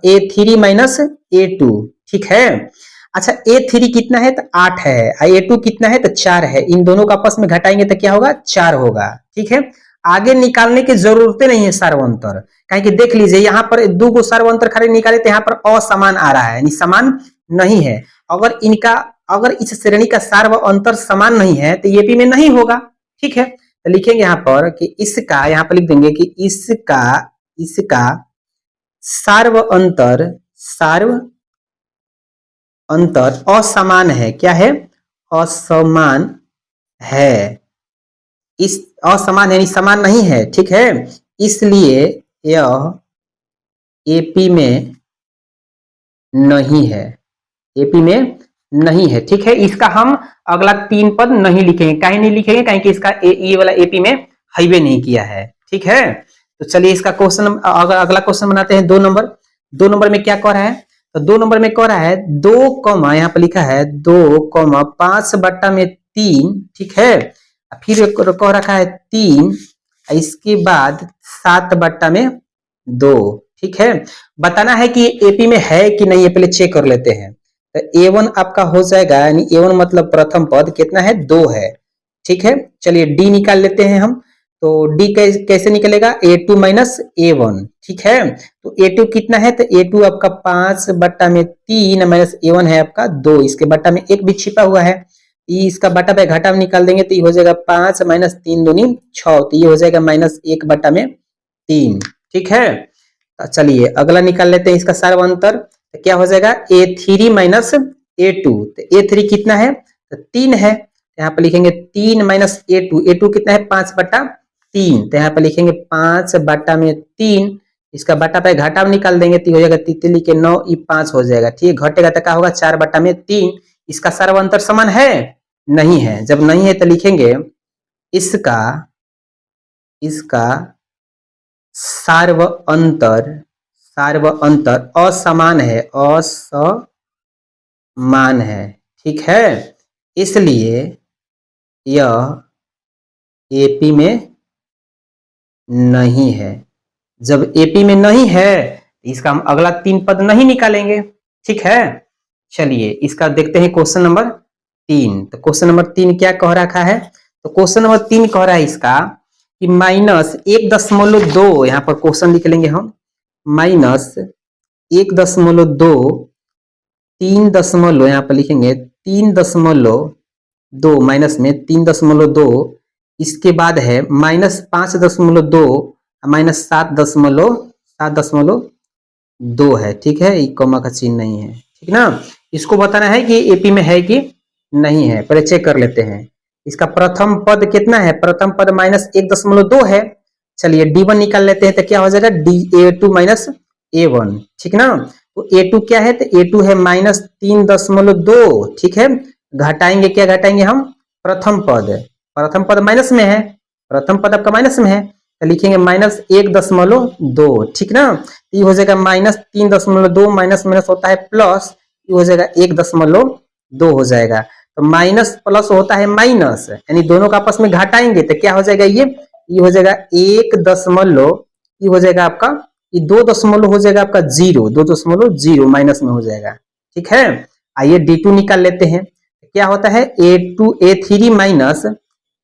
A3 माइनस A2, ठीक है। अच्छा A3 कितना है, तो 8 है, A2 कितना है, तो 4 है, इन दोनों को आपस में घटाएंगे तो क्या होगा 4 होगा, ठीक है। आगे निकालने की जरूरत नहीं है सार्वअंतर, कहीं कि देख लीजिए यहाँ पर 2 को सार्वअंतर खाली निकाले तो यहाँ पर असमान आ रहा है, यानी समान नहीं है। अगर इस श्रेणी का सार्वअंतर समान नहीं है तो एपी में नहीं होगा, ठीक है। तो लिखेंगे यहाँ पर कि इसका, यहाँ पर लिख देंगे कि इसका सार्वअंतर असमान है, क्या है, असमान है, इस असमान यानी समान नहीं है, ठीक है, इसलिए यह एपी में नहीं है, एपी में नहीं है, ठीक है। इसका हम अगला 3 पद नहीं लिखेंगे, कहीं नहीं लिखेंगे, कहीं कि इसका ये वाला एपी में हाईवे नहीं किया है, ठीक है। तो चलिए इसका क्वेश्चन अगला क्वेश्चन बनाते हैं 2 नंबर। 2 नंबर में क्या कह रहा है, तो 2 नंबर में कह रहा है 2 कॉमा, यहाँ पर लिखा है 2 कॉमा 5/3, ठीक है, फिर कह रखा है 3, इसके बाद 7/2, ठीक है। बताना है कि एपी में है कि नहीं, ये पहले चेक कर लेते हैं। तो A1 आपका हो जाएगा, यानी A1 मतलब प्रथम पद कितना है 2 है, ठीक है। चलिए डी निकाल लेते हैं हम। तो डी कैसे निकलेगा, A2 माइनस A1, ठीक है। तो A2 कितना है, तो A2 आपका 5/3 माइनस A1 है आपका 2, इसके बट्टा में 1 भी छिपा हुआ है, इसका बटा पे घटा निकाल देंगे तो ये हो जाएगा 5 माइनस 3 दूनी 6, तो ये हो जाएगा -1/3, ठीक है। चलिए अगला निकाल लेते हैं इसका सार्वअंतर, तो क्या हो जाएगा A3 माइनस A2, तो A3 कितना है, तो 3 है, यहाँ पर लिखेंगे 3 माइनस A2 कितना है 5/3, तो यहाँ पर लिखेंगे 5/3, इसका बटा पे घटा निकाल देंगे तो हो जाएगा तितली के 9 ई 5 हो जाएगा, ठीक, घटेगा तो क्या होगा 4/3। इसका सार्वअंतर समान है, नहीं है, जब नहीं है तो लिखेंगे इसका सार्व अंतर असमान है, असमान है, ठीक है। इसलिए यह एपी में नहीं है। जब एपी में नहीं है इसका हम अगला 3 पद नहीं निकालेंगे, ठीक है। चलिए इसका देखते हैं क्वेश्चन नंबर 3। तो क्वेश्चन नंबर 3 क्या कह रखा है? तो क्वेश्चन नंबर 3 कह रहा है इसका कि -1.2, यहां पर क्वेश्चन लिख लेंगे हम, -1.2, 3 दशमलव, यहां पर लिखेंगे 3.2, माइनस में 3.2, इसके बाद है -5.2, -7.2 है, ठीक है। ये कॉमा का चिन्ह नहीं है, ठीक ना। इसको बताना है कि एपी में है कि नहीं है, पहले चेक कर लेते हैं। इसका प्रथम पद कितना है? प्रथम पद -1.2 है। चलिए D1 निकाल लेते हैं, तो क्या हो जाएगा A2 माइनस A1, ठीक ना। तो A2 क्या है? तो A2 है -3.2, ठीक है। घटाएंगे, क्या घटाएंगे हम? प्रथम पद माइनस में है, प्रथम पद आपका माइनस में है, तो लिखेंगे -1.2, ठीक ना। ये हो जाएगा -3.2, माइनस माइनस होता है प्लस, ये हो जाएगा 1.2 हो जाएगा। तो माइनस प्लस होता है माइनस, यानी दोनों का आपस में घटाएंगे तो क्या हो जाएगा? ये हो जाएगा 1 ये हो जाएगा आपका, ये 2 दशमलव हो जाएगा आपका 0, 2.0 माइनस में हो जाएगा, ठीक है। आइए D2 निकाल लेते हैं। क्या होता है? A3 माइनस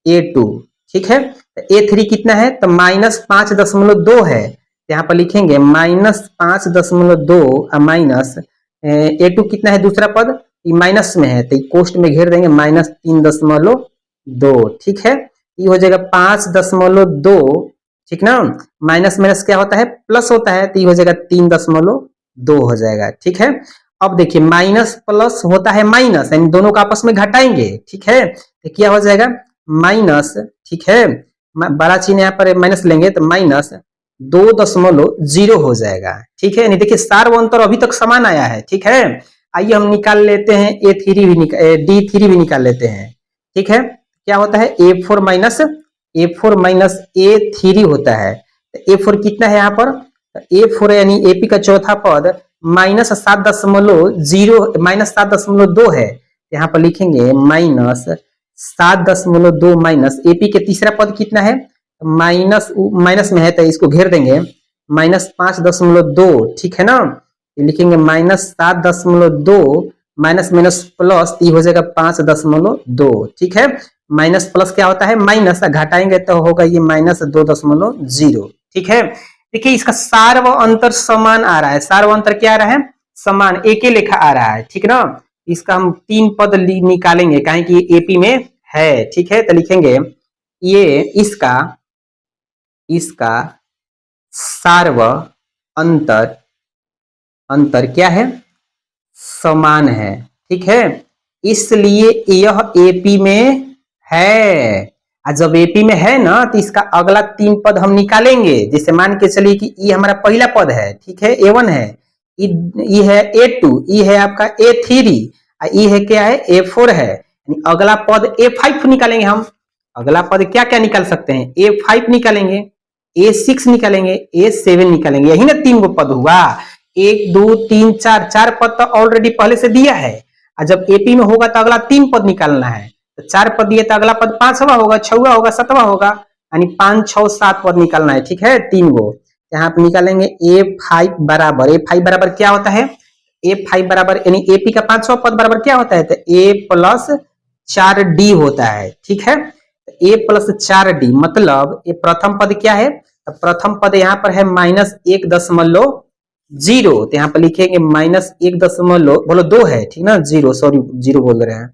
A2, ठीक है। तो A3 कितना है? तो -5.2 है, यहाँ पर लिखेंगे -5.2 माइनस A2 कितना है? दूसरा पद ये माइनस में है, तो कोष्ट में घेर देंगे -3.2, ठीक है। ये हो जाएगा 5.2, ठीक ना। माइनस माइनस क्या होता है? प्लस होता है, तो ये हो जाएगा 3.2 हो जाएगा, ठीक है। अब देखिए माइनस प्लस होता है माइनस, यानी दोनों का आपस में घटाएंगे, ठीक है। तो क्या हो जाएगा? माइनस, ठीक है, बड़ा चिन्ह यहाँ पर माइनस लेंगे तो -2.0 हो जाएगा, ठीक है। यानी देखिए सार्व अंतर अभी तक समान आया है, ठीक है। आइए हम निकाल लेते हैं D3 भी निकाल लेते हैं, ठीक है। क्या होता है? A4 माइनस A3 होता है। तो A4 कितना है यहाँ पर? A4 यानी एपी का चौथा पद -7.2 है, यहाँ पर लिखेंगे -7.2 माइनस एपी के तीसरा पद कितना है? माइनस में है, तो इसको घेर देंगे -5.2, ठीक है ना। लिखेंगे -7.2 माइनस माइनस प्लस, ये हो जाएगा 5.2, ठीक है। माइनस प्लस क्या होता है? माइनस, घटाएंगे तो होगा ये -2.0, ठीक है। देखिए इसका सार्व अंतर समान आ रहा है, सार्व अंतर क्या आ रहा है? समान, एक ही लेखा आ रहा है, ठीक ना। इसका हम 3 पद निकालेंगे, कहें कि एपी में है, ठीक है। तो लिखेंगे ये इसका सार्व अंतर क्या है? समान है, ठीक है। इसलिए यह एपी में है। जब एपी में है ना, तो इसका अगला 3 पद हम निकालेंगे। जैसे मान के चलिए कि ये हमारा पहला पद है, ठीक है, A1 है, ये है A2, ये है आपका A3, ये है क्या है? A4 है। अगला पद A5 निकालेंगे हम। अगला पद क्या क्या निकाल सकते हैं? A5 निकालेंगे, A6 निकालेंगे, A7 निकालेंगे, यही ना 3 गो पद हुआ। 1 2 3 4 पद तो ऑलरेडी पहले से दिया है, और जब एपी में होगा तो अगला 3 पद निकालना है। तो 4 पद दिए तो अगला पद 5वां होगा, 6वां होगा, 7वां होगा, यानी 5 6 7 पद निकालना है, ठीक है। 3 गो यहाँ पे निकालेंगे। A5 बराबर क्या होता है? A5 बराबर यानी एपी का 5वां पद बराबर क्या होता है? तो A+4D होता है, ठीक है। A+4D मतलब ये प्रथम पद क्या है? तो प्रथम पद यहाँ पर है -1.0, तो यहाँ पर लिखेंगे -1.2 है, ठीक ना, 0 बोल रहे हैं,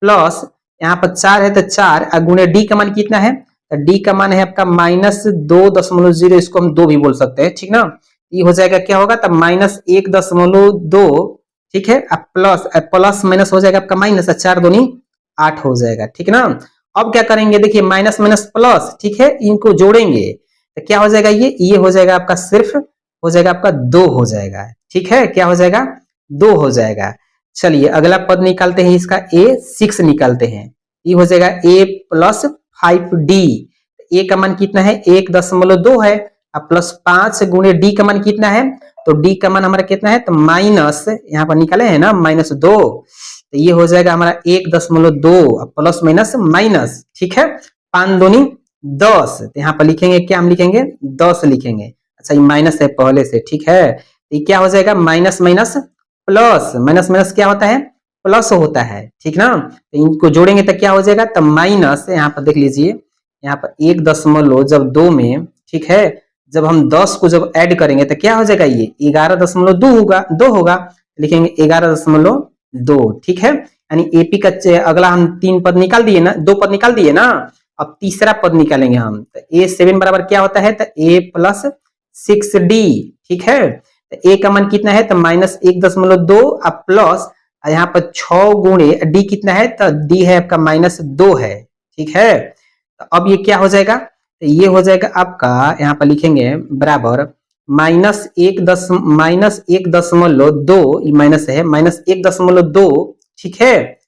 प्लस यहाँ पर 4 है तो 4 गुणे डी का मान कितना है? तो डी का मान है आपका -2.0, इसको हम 2 भी बोल सकते हैं, ठीक ना। ये हो जाएगा क्या होगा? तो -1.2, ठीक है, प्लस माइनस हो जाएगा आपका माइनस, 4 दूनी 8 हो जाएगा, ठीक ना। अब क्या करेंगे? देखिए माइनस माइनस प्लस, ठीक है, इनको जोड़ेंगे तो क्या हो जाएगा? ये हो जाएगा आपका, सिर्फ हो जाएगा आपका 2 हो जाएगा, ठीक है। क्या हो जाएगा? 2 हो जाएगा। चलिए अगला पद निकालते हैं, इसका A6 निकालते हैं। ये हो जाएगा A+5D। ए का मान कितना है? 1.2 है, अब प्लस 5 गुणे डी का मान कितना है, तो डी का मान हमारा कितना है, तो माइनस, यहाँ पर निकाले है ना -2, तो ये हो जाएगा हमारा 1.2, प्लस माइनस माइनस, ठीक है, 5 दूनी 10, तो यहाँ पर लिखेंगे क्या, हम लिखेंगे 10 लिखेंगे। अच्छा ये माइनस है पहले से, ठीक है, ये क्या हो जाएगा, minus minus plus, minus minus क्या होता है, प्लस होता है, ठीक ना, तो इनको जोड़ेंगे तो क्या हो जाएगा, तो माइनस, यहाँ पर देख लीजिए, यहाँ पर 1 जब 2 में, ठीक है, जब हम 10 को जब ऐड करेंगे तो क्या हो जाएगा, ये 11.2 होगा, 2 होगा, लिखेंगे 11.2, ठीक है, यानी एपी का अगला हम 3 पद निकाल दिए ना, 2 पद निकाल दिए ना, अब तीसरा पद निकालेंगे हम, तो A7 बराबर क्या होता है, तो A प्लस 6D, ठीक है, तो A का मान कितना है, तो -1.2 अब प्लस यहाँ पर 6 गुणे D कितना है, तो D है आपका -2 है, ठीक है, तो अब ये क्या हो जाएगा, तो ये हो जाएगा आपका, यहाँ पर लिखेंगे बराबर -1.2, ये माइनस है, -1.2, ठीक है,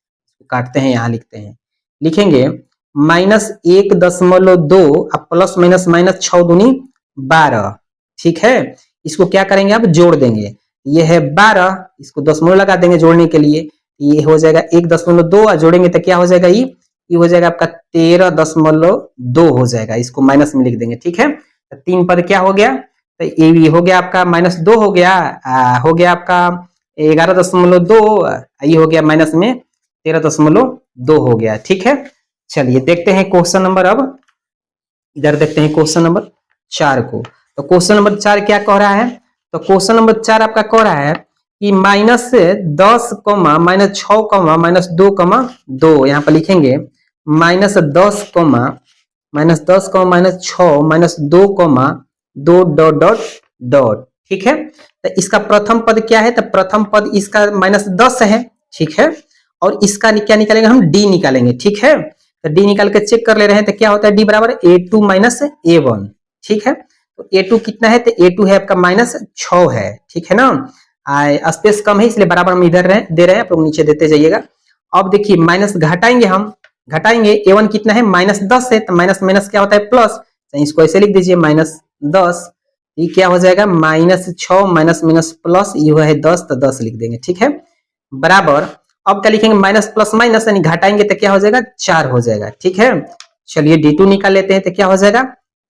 काटते हैं, यहाँ लिखते हैं, लिखेंगे -1.2 अब प्लस माइनस माइनस 6 दूनी 12, ठीक है, इसको क्या करेंगे, अब जोड़ देंगे, ये है 12, इसको दशमलव लगा देंगे जोड़ने के लिए, ये हो जाएगा 1.2, जोड़ेंगे तो क्या हो जाएगा, ये हो जाएगा आपका 13.2 हो जाएगा, इसको माइनस में लिख देंगे, ठीक है, तो 3 पद क्या हो गया, तो ये हो गया आपका -2 हो गया, हो गया आपका 11.2, ये हो गया माइनस में 13.2 हो गया, ठीक है। चलिए देखते हैं क्वेश्चन नंबर, अब इधर देखते हैं क्वेश्चन नंबर 4 को, तो क्वेश्चन नंबर 4 क्या कह रहा है, तो क्वेश्चन नंबर 4 आपका कह रहा है कि -10, -2, यहाँ पर लिखेंगे -10, -6, -2, डॉट, ठीक है, तो इसका प्रथम पद क्या है, तो प्रथम पद इसका -10 है, ठीक है, और इसका क्या निकालेंगे हम, डी निकालेंगे, ठीक है, तो डी निकाल के चेक कर ले रहे हैं, तो क्या होता है, डी बराबर A2 - A1, ठीक है, तो A2 कितना है, तो A2 है आपका -6 है, ठीक है ना, स्पेस कम है इसलिए बराबर हम इधर दे रहे हैं, आप लोग नीचे देते जाइएगा। अब देखिए माइनस घटाएंगे, हम घटाएंगे, A1 कितना है, -10 है, तो माइनस माइनस क्या होता है, प्लस, तो इसको ऐसे लिख दीजिए -10, ये क्या हो जाएगा, -6 माइनस माइनस प्लस, ये है 10, तो 10 लिख देंगे, ठीक है, बराबर, अब क्या लिखेंगे, माइनस प्लस माइनस, यानी घटाएंगे तो क्या हो जाएगा, 4 हो जाएगा, ठीक है, चलिए D2 निकाल लेते हैं, तो क्या हो जाएगा,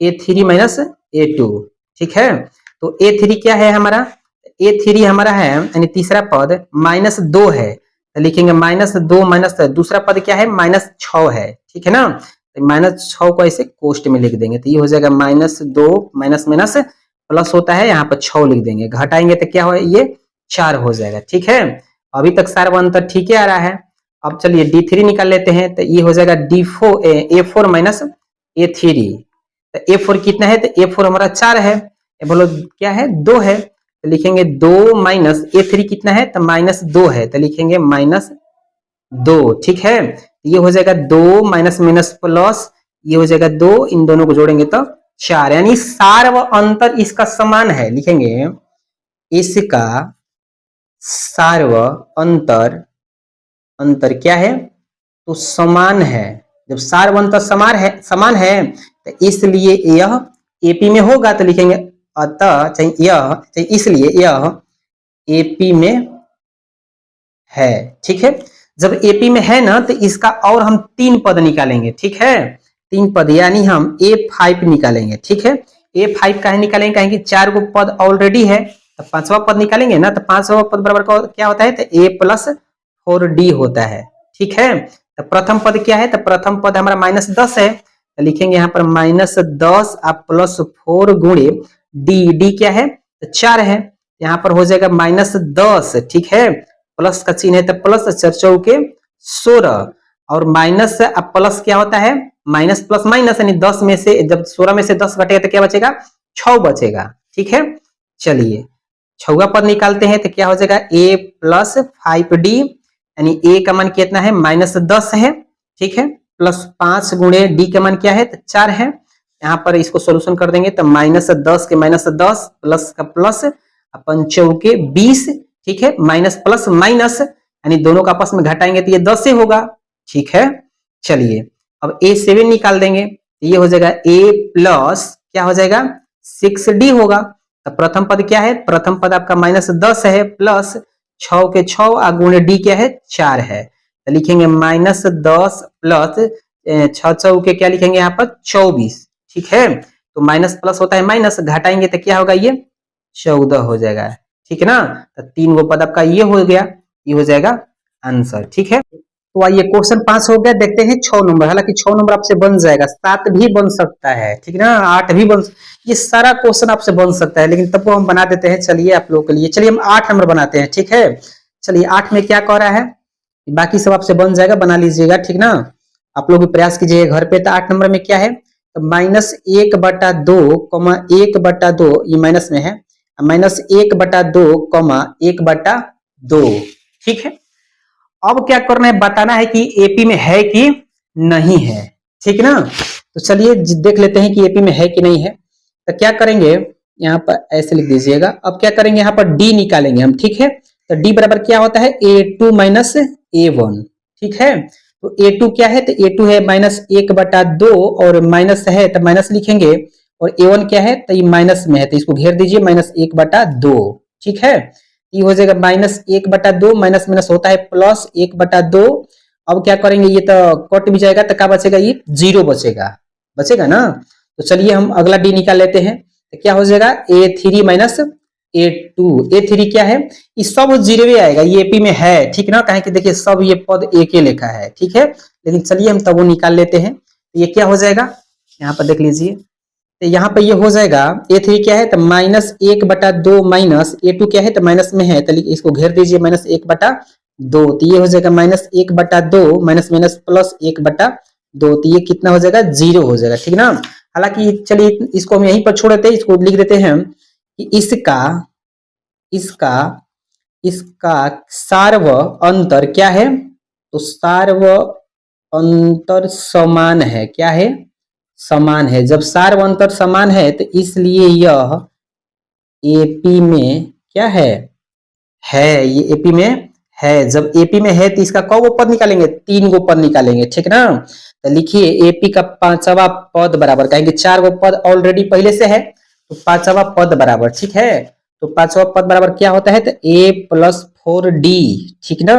A3 - A2, ठीक है, तो A3 क्या है हमारा, A3 हमारा है, यानी तीसरा पद -2 है, तो लिखेंगे -2 माइनस, दूसरा पद क्या है, -6 है, ठीक है ना, तो -6 को ऐसे कोष्ट में लिख देंगे, तो ये हो जाएगा -2 माइनस माइनस प्लस होता है, यहाँ पर 6 लिख देंगे, घटाएंगे तो क्या हो, ये 4 हो जाएगा, ठीक है, अभी तक सारा अंतर ठीक ही आ रहा है। अब चलिए D3 निकाल लेते हैं, तो ये हो जाएगा A4 - A3, तो A4 कितना है, तो A4 हमारा 4 है, बोलो क्या है, 2 है, तो लिखेंगे 2 माइनस A3 कितना है, तो -2 है, तो लिखेंगे -2, ठीक है, ये हो जाएगा 2 माइनस माइनस प्लस, ये हो जाएगा 2, इन दोनों को जोड़ेंगे तो 4, यानी सार व अंतर इसका समान है, लिखेंगे इसका सार व अंतर क्या है, तो समान है, जब सार व अंतर समान है तो इसलिए यह एपी में होगा, तो लिखेंगे अतः इसलिए यह एपी में है, ठीक है, जब एपी में है ना, तो इसका और हम 3 पद निकालेंगे, ठीक है, 3 पद, यानी हम A5 निकालेंगे, ठीक है, A5 काहे निकालेंगे, कहेंगे 4 गो पद ऑलरेडी है, तो 5वां पद निकालेंगे ना, तो 5वां पद बराबर क्या होता है, तो A+4D होता है, ठीक है, तो प्रथम पद क्या है, तो प्रथम पद हमारा -10 है, तो लिखेंगे यहाँ पर -10 आप +4 गुणे डी क्या है, तो 4 है, यहाँ पर हो जाएगा -10, ठीक है, प्लस का चिन्ह है तो प्लस, 4 चौके 16, और माइनस अब प्लस क्या होता है, माइनस प्लस माइनस, यानी 10 में से जब 16 में से 10 घटेगा तो क्या बचेगा, 6 बचेगा, ठीक है, चलिए 6वां पद निकालते हैं, तो क्या हो जाएगा, A+5D, यानी A का मान कितना है, -10 है, ठीक है, +5 गुणे D का मान क्या है, तो 4 है, यहाँ पर इसको सोल्यूशन कर देंगे तो -10 के -10 प्लस का प्लस, अपन चौके 20, ठीक है, माइनस प्लस माइनस, यानी दोनों का आपस में घटाएंगे तो ये 10 से होगा, ठीक है, चलिए अब A7 निकाल देंगे, ये हो जाएगा A+ क्या हो जाएगा 6d होगा। तो प्रथम पद क्या है, प्रथम पद आपका -10 है प्लस 6 के 6 और गुणे डी क्या है 4 है, तो लिखेंगे -10 प्लस 6 चौ के क्या लिखेंगे यहाँ पर 24, ठीक है। तो माइनस प्लस होता है माइनस, घटाएंगे तो क्या होगा ये 14 हो जाएगा, ठीक है ना। तो 3 गो पद आपका ये हो गया, ये हो जाएगा आंसर, ठीक है। तो आइए क्वेश्चन 5 हो गया, देखते हैं 6 नंबर। हालांकि 6 नंबर आपसे बन जाएगा, 7 भी बन सकता है, ठीक है ना, 8 भी बन, ये सारा क्वेश्चन आपसे बन सकता है, लेकिन तब वो हम बना देते हैं। चलिए आप लोगों के लिए, चलिए हम 8 नंबर बनाते हैं, ठीक है। चलिए 8 में क्या कह रहा है, बाकी सब आपसे बन जाएगा, बना लीजिएगा, ठीक ना। आप लोग भी प्रयास कीजिएगा घर पे। तो 8 नंबर में क्या है, तो -1/2, 1/2 ये माइनस में है, -1/2, 1/2, ठीक है। अब क्या करना है, बताना है कि एपी में है कि नहीं है, ठीक ना। तो चलिए देख लेते हैं कि एपी में है कि नहीं है। तो क्या करेंगे, यहाँ पर ऐसे लिख दीजिएगा। अब क्या करेंगे, यहाँ पर डी निकालेंगे हम, ठीक है। तो डी बराबर क्या होता है, A2 - A1, ठीक है। तो A2 क्या है, तो A2 है -1/2 और माइनस है तो माइनस लिखेंगे, और A1 क्या है, तो ये माइनस में है तो इसको घेर दीजिए -1/2, ठीक है। ये हो जाएगा -1/2, माइनस माइनस होता है प्लस 1/2। अब क्या करेंगे, ये तो कट भी जाएगा तो क्या बचेगा, ये 0 बचेगा, बचेगा ना। तो चलिए हम अगला डी निकाल लेते हैं। तो क्या हो जाएगा, A3 - A2, A3 क्या है, ये सब 0 आएगा, ये एपी में है, ठीक ना। कहें कि देखिए सब ये पद एक ही लिखा है, ठीक है। लेकिन चलिए हम तब वो निकाल लेते हैं। तो ये क्या हो जाएगा, यहाँ पर देख लीजिए। तो यहाँ पे ये हो जाएगा, A3 क्या है, तो -1/2 माइनस A2 क्या है, तो माइनस में है तो इसको घेर दीजिए -1/2। तो ये हो जाएगा -1/2 माइनस माइनस प्लस 1/2, तो ये कितना हो जाएगा 0 हो जाएगा, ठीक ना। हालांकि चलिए इसको हम यहीं पर छोड़ देते हैं, इसको लिख देते हैं कि इसका इसका इसका सार्व अंतर क्या है, तो सार्व अंतर समान है, क्या है, समान है। जब सार्व अंतर समान है तो इसलिए यह एपी में क्या है, ये एपी में है। जब एपी में है तो इसका कौ गो पद निकालेंगे, 3 गो पद निकालेंगे, ठीक ना। तो लिखिए एपी का 5वां पद बराबर, कहेंगे 4 गो पद ऑलरेडी पहले से है, तो 5वां पद बराबर, ठीक है। तो 5वां पद बराबर क्या होता है, तो A+4D, ठीक ना।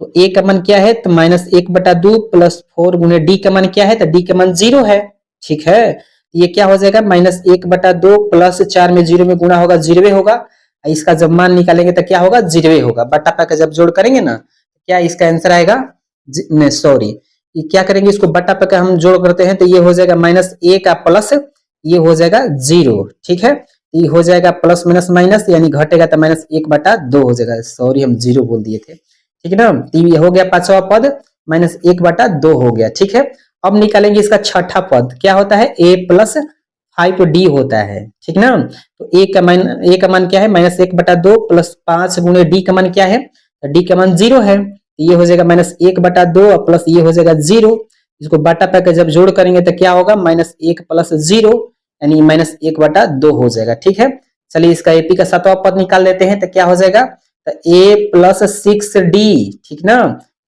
तो ए का मान क्या है, तो -1/2 प्लस 4 गुने डी का मान क्या है, तो डी का मान 0 है, ठीक है। ये क्या हो जाएगा, -1/2 प्लस 4 में 0 में गुणा होगा 0 होगा, इसका जब मान निकालेंगे तो क्या होगा 0 होगा। बटा पाकर जब जोड़ करेंगे ना, क्या इसका आंसर आएगा, सॉरी ये क्या करेंगे, इसको बटा पाकर हम जोड़ करते हैं तो ये हो जाएगा -a का प्लस ये हो जाएगा 0, ठीक है। ये हो जाएगा प्लस माइनस माइनस, यानी घटेगा तो -1/2 हो जाएगा, सॉरी हम 0 बोल दिए थे, ठीक है ना। तो ये हो गया 5वां पद, -1/2 हो गया, ठीक है। अब निकालेंगे इसका छठा पद, क्या होता है, A+5D होता है, ठीक ना। तो ए का मान क्या है, -1/2 प्लस 5 गुणे डी का मान क्या है, तो डी का मान 0 है, तो ये हो जाएगा -1/2 प्लस ये हो जाएगा 0। इसको बटा पाकर जब जोड़ करेंगे तो क्या होगा, -1 प्लस 0 यानी -1/2 हो जाएगा, ठीक है। चलिए इसका एपी का 7वां पद निकाल लेते हैं। तो क्या हो जाएगा, तो A+6D, ठीक ना,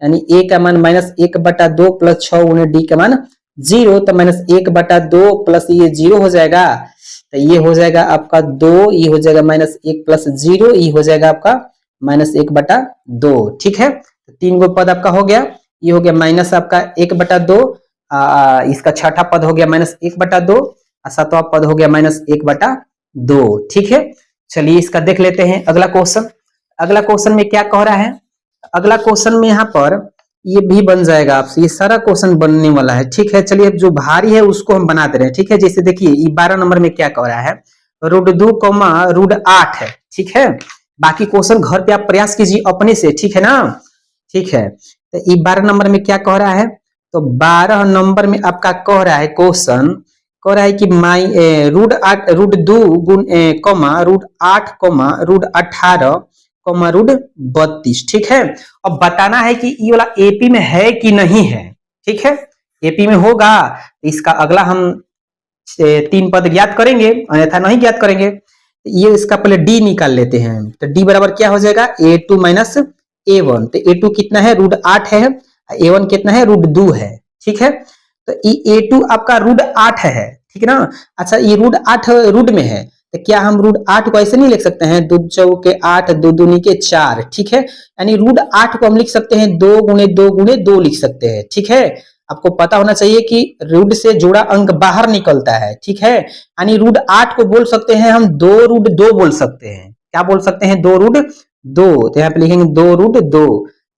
यानी ए का मान -1/2 प्लस 6 गुणे डी का मान 0, तो -1/2 प्लस ये 0 हो जाएगा, तो ये हो जाएगा आपका 2, ये हो जाएगा -1 प्लस 0, ये हो जाएगा आपका -1/2, ठीक है। तो 3 गो पद आपका हो गया, ये हो गया माइनस आपका 1/2, इसका छठा पद हो गया -1/2, 7वां पद हो गया -1/2, ठीक है। चलिए इसका देख लेते हैं अगला क्वेश्चन। अगला क्वेश्चन में क्या कह रहा है, अगला क्वेश्चन में यहाँ पर ये भी बन जाएगा आपसे, ये सारा क्वेश्चन बनने वाला है, ठीक है। चलिए जो भारी है उसको हम बना दे रहे हैं, ठीक है। जैसे देखिए ये 12 नंबर में क्या कह रहा है, √2, √8 है, ठीक है। बाकी क्वेश्चन घर पे आप प्रयास कीजिए अपने से, ठीक है ना, ठीक है। तो ये 12 नंबर में क्या कह रहा है, तो 12 नंबर में आपका कह रहा है क्वेश्चन, कह रहा है कि √2 √8, √18, √32, ठीक है। अब बताना है कि ये वाला एपी में है कि नहीं है, ठीक है। एपी में होगा तो इसका अगला हम 3 पद ज्ञात करेंगे, अन्यथा नहीं ज्ञात करेंगे। ये इसका पहले डी निकाल लेते हैं। तो डी बराबर क्या हो जाएगा, A2 - A1। तो A2 कितना है, √8 है, A1 कितना है, √2 है, ठीक है। तो A2 आपका √8 है, ठीक है ना। अच्छा ये रूट 8 रूट में है, तो क्या हम रूट 8 को ऐसे नहीं लिख सकते हैं, 2 चौके 8 2 दूनी के 4, ठीक है। यानी रूट 8 को हम लिख सकते हैं 2 गुणे 2 गुणे 2 लिख सकते हैं, ठीक है। आपको पता होना चाहिए कि रूट से जुड़ा अंक बाहर निकलता है, ठीक है। यानी रूट 8 को बोल सकते हैं हम 2 रूट 2 बोल सकते हैं। क्या बोल सकते हैं, 2 रूट 2। तो यहाँ पे लिखेंगे 2 रूट 2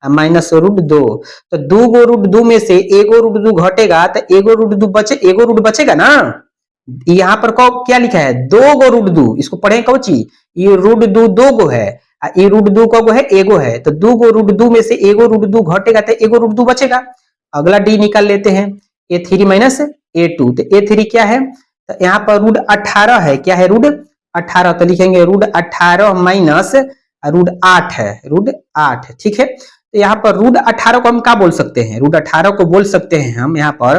माइनस रूट 2। तो 2 गो रूट 2 में से एगो रूट 2 घटेगा, तो एगो रूट 2 एगो रूट बचेगा ना। यहाँ पर क्या लिखा है, 2 गो रूट 2, इसको पढ़े कौची, ये रूट 2 2 गो है, ये रूट 2 का गो है, एगो है। तो 2 गो रूट 2 में से एगो रूट 2 घटेगा, तो एगो रूट 2 बचेगा। अगला डी निकाल लेते हैं, a3 माइनस a2। तो a3 क्या है, तो यहाँ पर रूट 18 है, क्या है रूट 18, तो लिखेंगे रूट 18 माइनस रूट 8 है, रूट 8, ठीक है। तो यहाँ पर रूट 18 को हम क्या बोल सकते हैं, रूट 18 को बोल सकते हैं हम यहाँ पर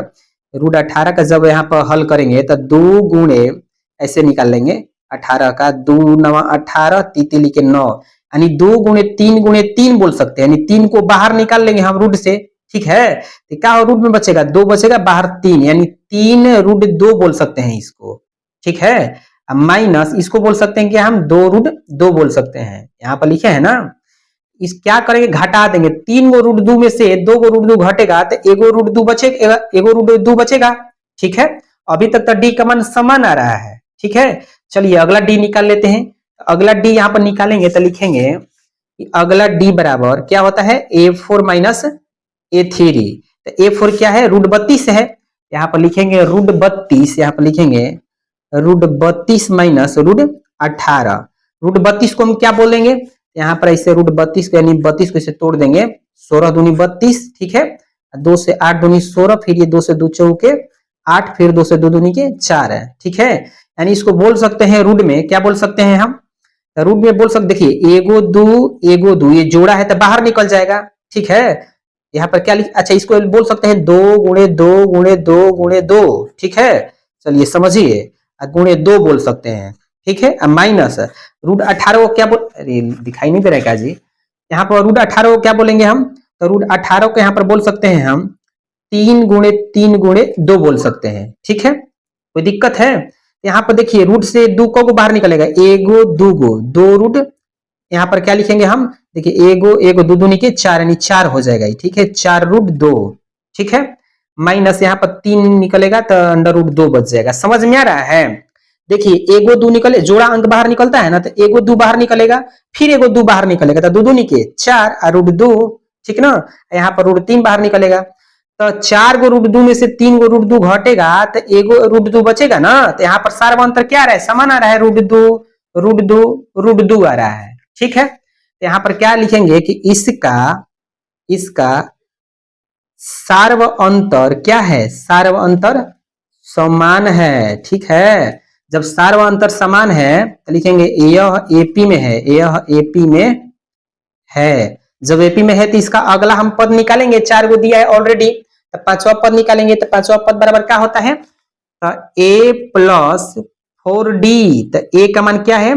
रूट 18 का जब यहाँ पर हल करेंगे तो 2 गुणे ऐसे निकाल लेंगे, 18 का 2 9 18 तीतीली के 9, यानी 2 गुणे 3 बोल सकते हैं, यानी 3 को बाहर निकाल लेंगे हम रूट से, ठीक है। तो क्या रूट में बचेगा, 2 बचेगा, बाहर 3, यानी 3 रूट 2 बोल सकते हैं इसको, ठीक है। माइनस इसको बोल सकते हैं कि हम 2 रूट 2 बोल सकते हैं, यहाँ पर लिखे हैं ना। इस क्या करेंगे, घटा देंगे, 3 गो रूट 2 में से 2 गो रूट 2 घटेगा, तो एगो रूट 2 बचेगा, एगो रूट 2 बचेगा, ठीक है। अभी तक तो डी का मान समान आ रहा है, ठीक है। चलिए अगला डी निकाल लेते हैं। अगला डी यहाँ पर निकालेंगे तो लिखेंगे कि अगला डी बराबर क्या होता है, a4 माइनस a3। तो a4 क्या है, रूट 32 है, यहाँ पर लिखेंगे रूट 32, यहाँ पर लिखेंगे रूट 32 माइनस रूट 18। रूट 32 को हम क्या बोलेंगे, यहाँ पर ऐसे रूट 32 यानी 32 को इसे तोड़ देंगे, 16 दूनी 32, ठीक है। 2 से 8 दूनी 16, फिर ये 2 से 2 चौके 8, फिर 2 से 2 दूनी के 4 है, ठीक है। यानी इसको बोल सकते हैं रूट में, क्या बोल सकते हैं हम, रूट में बोल सकते, देखिए एगो दो ये जोड़ा है तो बाहर निकल जाएगा, ठीक है। यहाँ पर क्या लिख, अच्छा इसको बोल सकते हैं 2 गुणे 2 गुणे 2 गुणे 2, ठीक है। चलिए समझिए, गुणे 2 बोल सकते हैं, ठीक है। माइनस रूट 18 को क्या बोल, अरे दिखाई नहीं दे रहा है क्या जी, यहाँ पर रूट 18 को क्या बोलेंगे हम, तो रूट 18 को यहाँ पर बोल सकते हैं हम 3 गुणे 2 बोल सकते हैं, ठीक है। कोई दिक्कत है, यहाँ पर देखिए रूट से 2 को बाहर निकलेगा, एगो दूगो 2 रूट, यहाँ पर क्या लिखेंगे हम, देखिए एगो 2 दूनी के 4, यानी 4 हो जाएगा, ठीक है, 4 रूट 2, ठीक है। माइनस यहाँ पर 3 निकलेगा तो अंडर रूट 2 बच जाएगा। समझ में आ रहा है, देखिए एगो 2 निकले, जोड़ा अंक बाहर निकलता है ना, तो एगो 2 बाहर निकलेगा, फिर एगो 2 बाहर निकलेगा, तो 2 दूनी के 4 और रूट 2, ठीक ना। यहाँ पर रूट 3 बाहर निकलेगा, तो 4 गो रूट 2 में से 3 गो रूट 2 घटेगा, तो एगो रूट 2 बचेगा ना। तो यहाँ पर सार्व अंतर क्या आ रहा है, समान आ रहा है, रूट 2 रूट 2 रूट 2 आ रहा है, ठीक है। तो यहाँ पर क्या लिखेंगे कि इसका सार्व अंतर क्या है, सार्व अंतर समान है, ठीक है। जब सार्व अंतर समान है तो लिखेंगे यह एपी में है, यह एपी में है। जब एपी में है तो इसका अगला हम पद निकालेंगे, 4 गो दिया है ऑलरेडी, तो 5वां पद निकालेंगे, तो 5वां पद बराबर क्या होता है, तो a प्लस 4d। तो a का मान क्या है,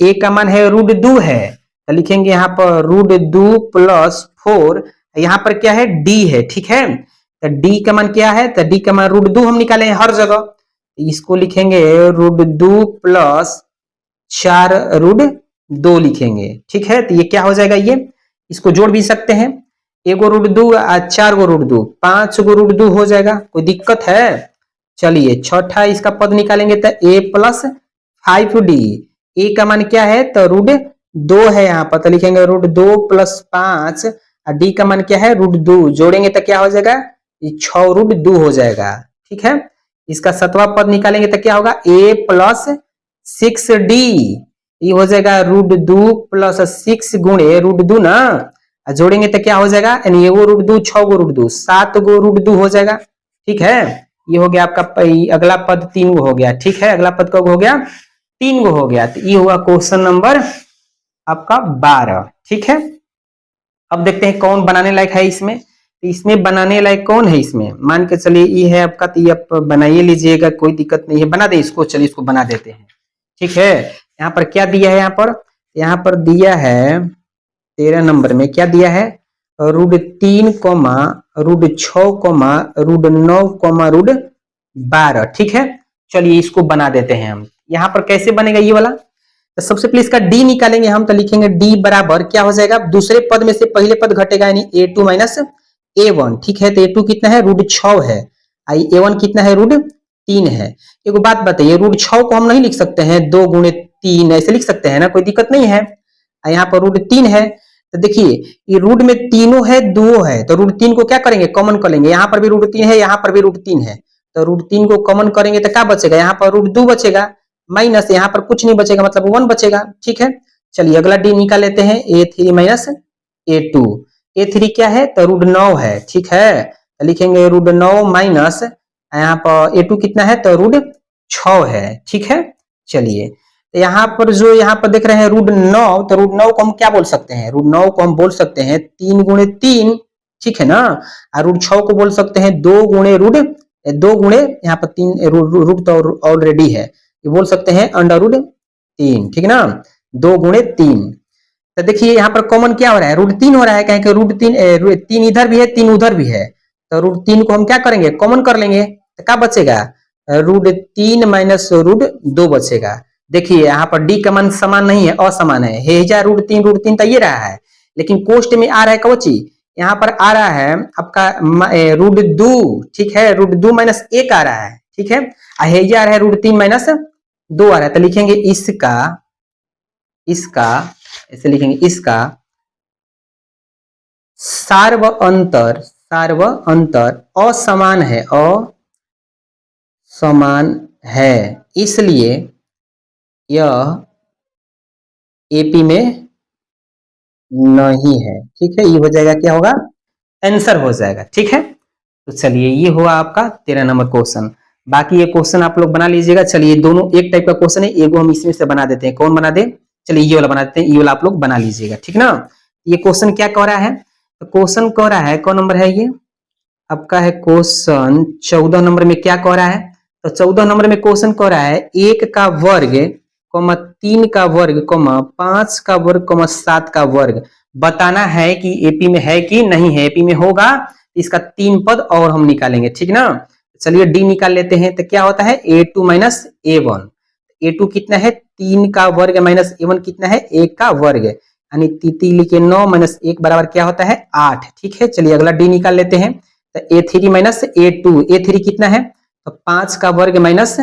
a का मान है रूट 2 है, तो लिखेंगे यहाँ पर रूट 2 प्लस 4, यहाँ पर क्या है d है, ठीक है। तो d का मान क्या है, तो d का मान रूट 2 हम निकाले हैं हर जगह, इसको लिखेंगे रूट 2 प्लस 4 रूट 2 लिखेंगे, ठीक है। तो ये क्या हो जाएगा, ये इसको जोड़ भी सकते हैं, एगो रूट 2 और 4 गो रूट 2, 5 गो रूट 2 हो जाएगा, कोई दिक्कत है। चलिए छठा इसका पद निकालेंगे, तो a प्लस 5d, a का मान क्या है, तो रूट 2 है, यहाँ पर तो लिखेंगे रूट 2 प्लस 5, और d का मान क्या है रूट 2, जोड़ेंगे तो क्या हो जाएगा, 6 रूट 2 हो जाएगा, ठीक है। इसका 7वां पद निकालेंगे तो क्या होगा, a प्लस 6d, ये हो जाएगा रूट 2 प्लस 6 गुणे रूट 2 ना, जोड़ेंगे तो क्या हो जाएगा, यानी एगो रूट 2 6 गो रूट 2 7 गो रूट 2 हो जाएगा, ठीक है। ये हो गया आपका अगला पद 3 गो हो गया, ठीक है। अगला पद कब हो गया, 3 गो हो गया। तो ये हुआ क्वेश्चन नंबर आपका 12, ठीक है। अब देखते हैं कौन बनाने लायक है इसमें, तो इसमें बनाने लायक कौन है, इसमें मान के चलिए ये है आपका, तो ये आप बनाइए लीजिएगा, कोई दिक्कत नहीं है, बना दे इसको, चलिए इसको बना देते हैं, ठीक है। यहाँ पर क्या दिया है, यहाँ पर दिया है 13 नंबर में क्या दिया है, root 3 comma root 6 comma root 9 comma root 12, ठीक है। चलिए इसको बना देते हैं हम। यहाँ पर कैसे बनेगा ये वाला, तो सबसे पहले इसका डी निकालेंगे हम, तो लिखेंगे डी बराबर क्या हो जाएगा, दूसरे पद में से पहले पद घटेगा यानी a2 माइनस a1, ठीक है। तो a2 कितना है, √6 है, a1 कितना है, √3 है। एक बात बताइए, √6 को हम नहीं लिख सकते हैं 2 गुणे 3 ऐसे लिख सकते हैं ना, कोई दिक्कत नहीं है। यहाँ पर √3 है, तो देखिए ये रूट में तीनों है, दो है, तो √3 को क्या करेंगे, कॉमन कर लेंगे। यहाँ पर भी √3 है, यहाँ पर भी √3 है, तो √3 को कॉमन करेंगे तो क्या बचेगा, यहाँ पर √2 बचेगा, माइनस यहाँ पर कुछ नहीं बचेगा, मतलब 1 बचेगा, ठीक है। चलिए अगला डी निकाल लेते हैं, a3 माइनस a2। a3 क्या है, तो √9 है, ठीक है। तो लिखेंगे √9 माइनस यहाँ पर a2 कितना है, तो √6 है, ठीक है। चलिए तो यहाँ पर जो यहाँ पर देख रहे हैं √9, तो √9 को हम क्या बोल सकते हैं, √9 को हम बोल सकते हैं 3 गुणे 3, ठीक है ना। और √6 को बोल सकते हैं 2 गुणे यहाँ पर 3 रूट तो ऑलरेडी है, ये बोल सकते हैं √3, ठीक है ना, 2 गुणे 3। तो देखिए यहाँ पर कॉमन क्या हो रहा है, √3 हो रहा है, कहें कि √3 इधर भी है, 3 उधर भी है, तो √3 को हम क्या करेंगे, कॉमन कर लेंगे, तो क्या बचेगा, √3 माइनस √2 बचेगा। देखिए यहाँ पर डी का मान समान नहीं है, असमान है, हेजा √3 तो ये रहा है, लेकिन कोष्ट में आ रहा है कवची, यहाँ पर आ रहा है आपका √2, ठीक है, √2 माइनस 1 आ रहा है, ठीक है, हेजा आ रहा है √3 माइनस 2 आ रहा है। तो लिखेंगे इसका ऐसे लिखेंगे, इसका सार्व अंतर असमान है, इसलिए यह एपी में नहीं है, ठीक है। ये हो जाएगा, क्या होगा, आंसर हो जाएगा, ठीक है। तो चलिए ये हुआ आपका 13 नंबर क्वेश्चन। बाकी ये क्वेश्चन आप लोग बना लीजिएगा। चलिए दोनों एक टाइप का क्वेश्चन है, एगो हम इसमें से बना देते हैं, कौन बना दे, चलिए ये वाला बना देते हैं, ये वाला आप लोग बना लीजिएगा, ठीक ना। ये क्वेश्चन क्या कह रहा है, तो क्वेश्चन कह रहा है, कौन नंबर है ये आपका, है क्वेश्चन 14 नंबर में। क्या कह रहा है, तो 14 नंबर में क्वेश्चन कह रहा है 1 का वर्ग, 3 का वर्ग, 5 का वर्ग, 7 का वर्ग बताना है कि एपी में है कि नहीं है। एपी में होगा इसका 3 पद और हम निकालेंगे, ठीक ना। चलिए डी निकाल लेते हैं, तो क्या होता है, a2 माइनस a1। a2 कितना है, 3 का वर्ग माइनस a1 कितना है, 1 का वर्ग, यानी 3 लिखे 9 माइनस 1 बराबर क्या होता है, 8, ठीक है। चलिए अगला डी निकाल लेते हैं, तो a3 माइनस a2, a3 कितना है, तो 5 का वर्ग माइनस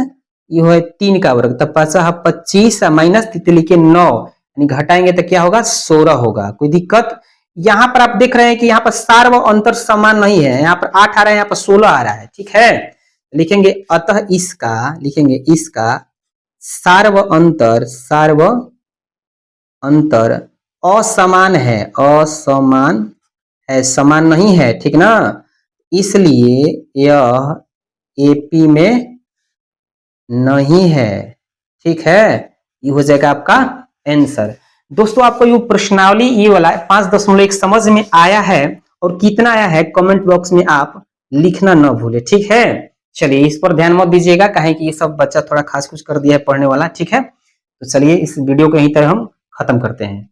ये है 3 का वर्ग, तो 5 25 माइनस 3 लिखे 9, यानी घटाएंगे तो क्या होगा, 16 होगा। कोई दिक्कत, यहाँ पर आप देख रहे हैं कि यहाँ पर सार्व अंतर समान नहीं है, यहाँ पर 8 आ रहा है, यहाँ पर 16 आ रहा है, ठीक है। लिखेंगे अतः इसका सार्व अंतर असमान है, समान नहीं है, ठीक ना, इसलिए यह एपी में नहीं है, ठीक है। ये हो जाएगा आपका आंसर। दोस्तों आपको ये प्रश्नावली ये वाला 5.1 समझ में आया है, और कितना आया है कमेंट बॉक्स में आप लिखना न भूले, ठीक है। चलिए इस पर ध्यान मत दीजिएगा, कहें कि ये सब बच्चा थोड़ा खास कुछ कर दिया है पढ़ने वाला, ठीक है। तो चलिए इस वीडियो को यहीं तक हम खत्म करते हैं।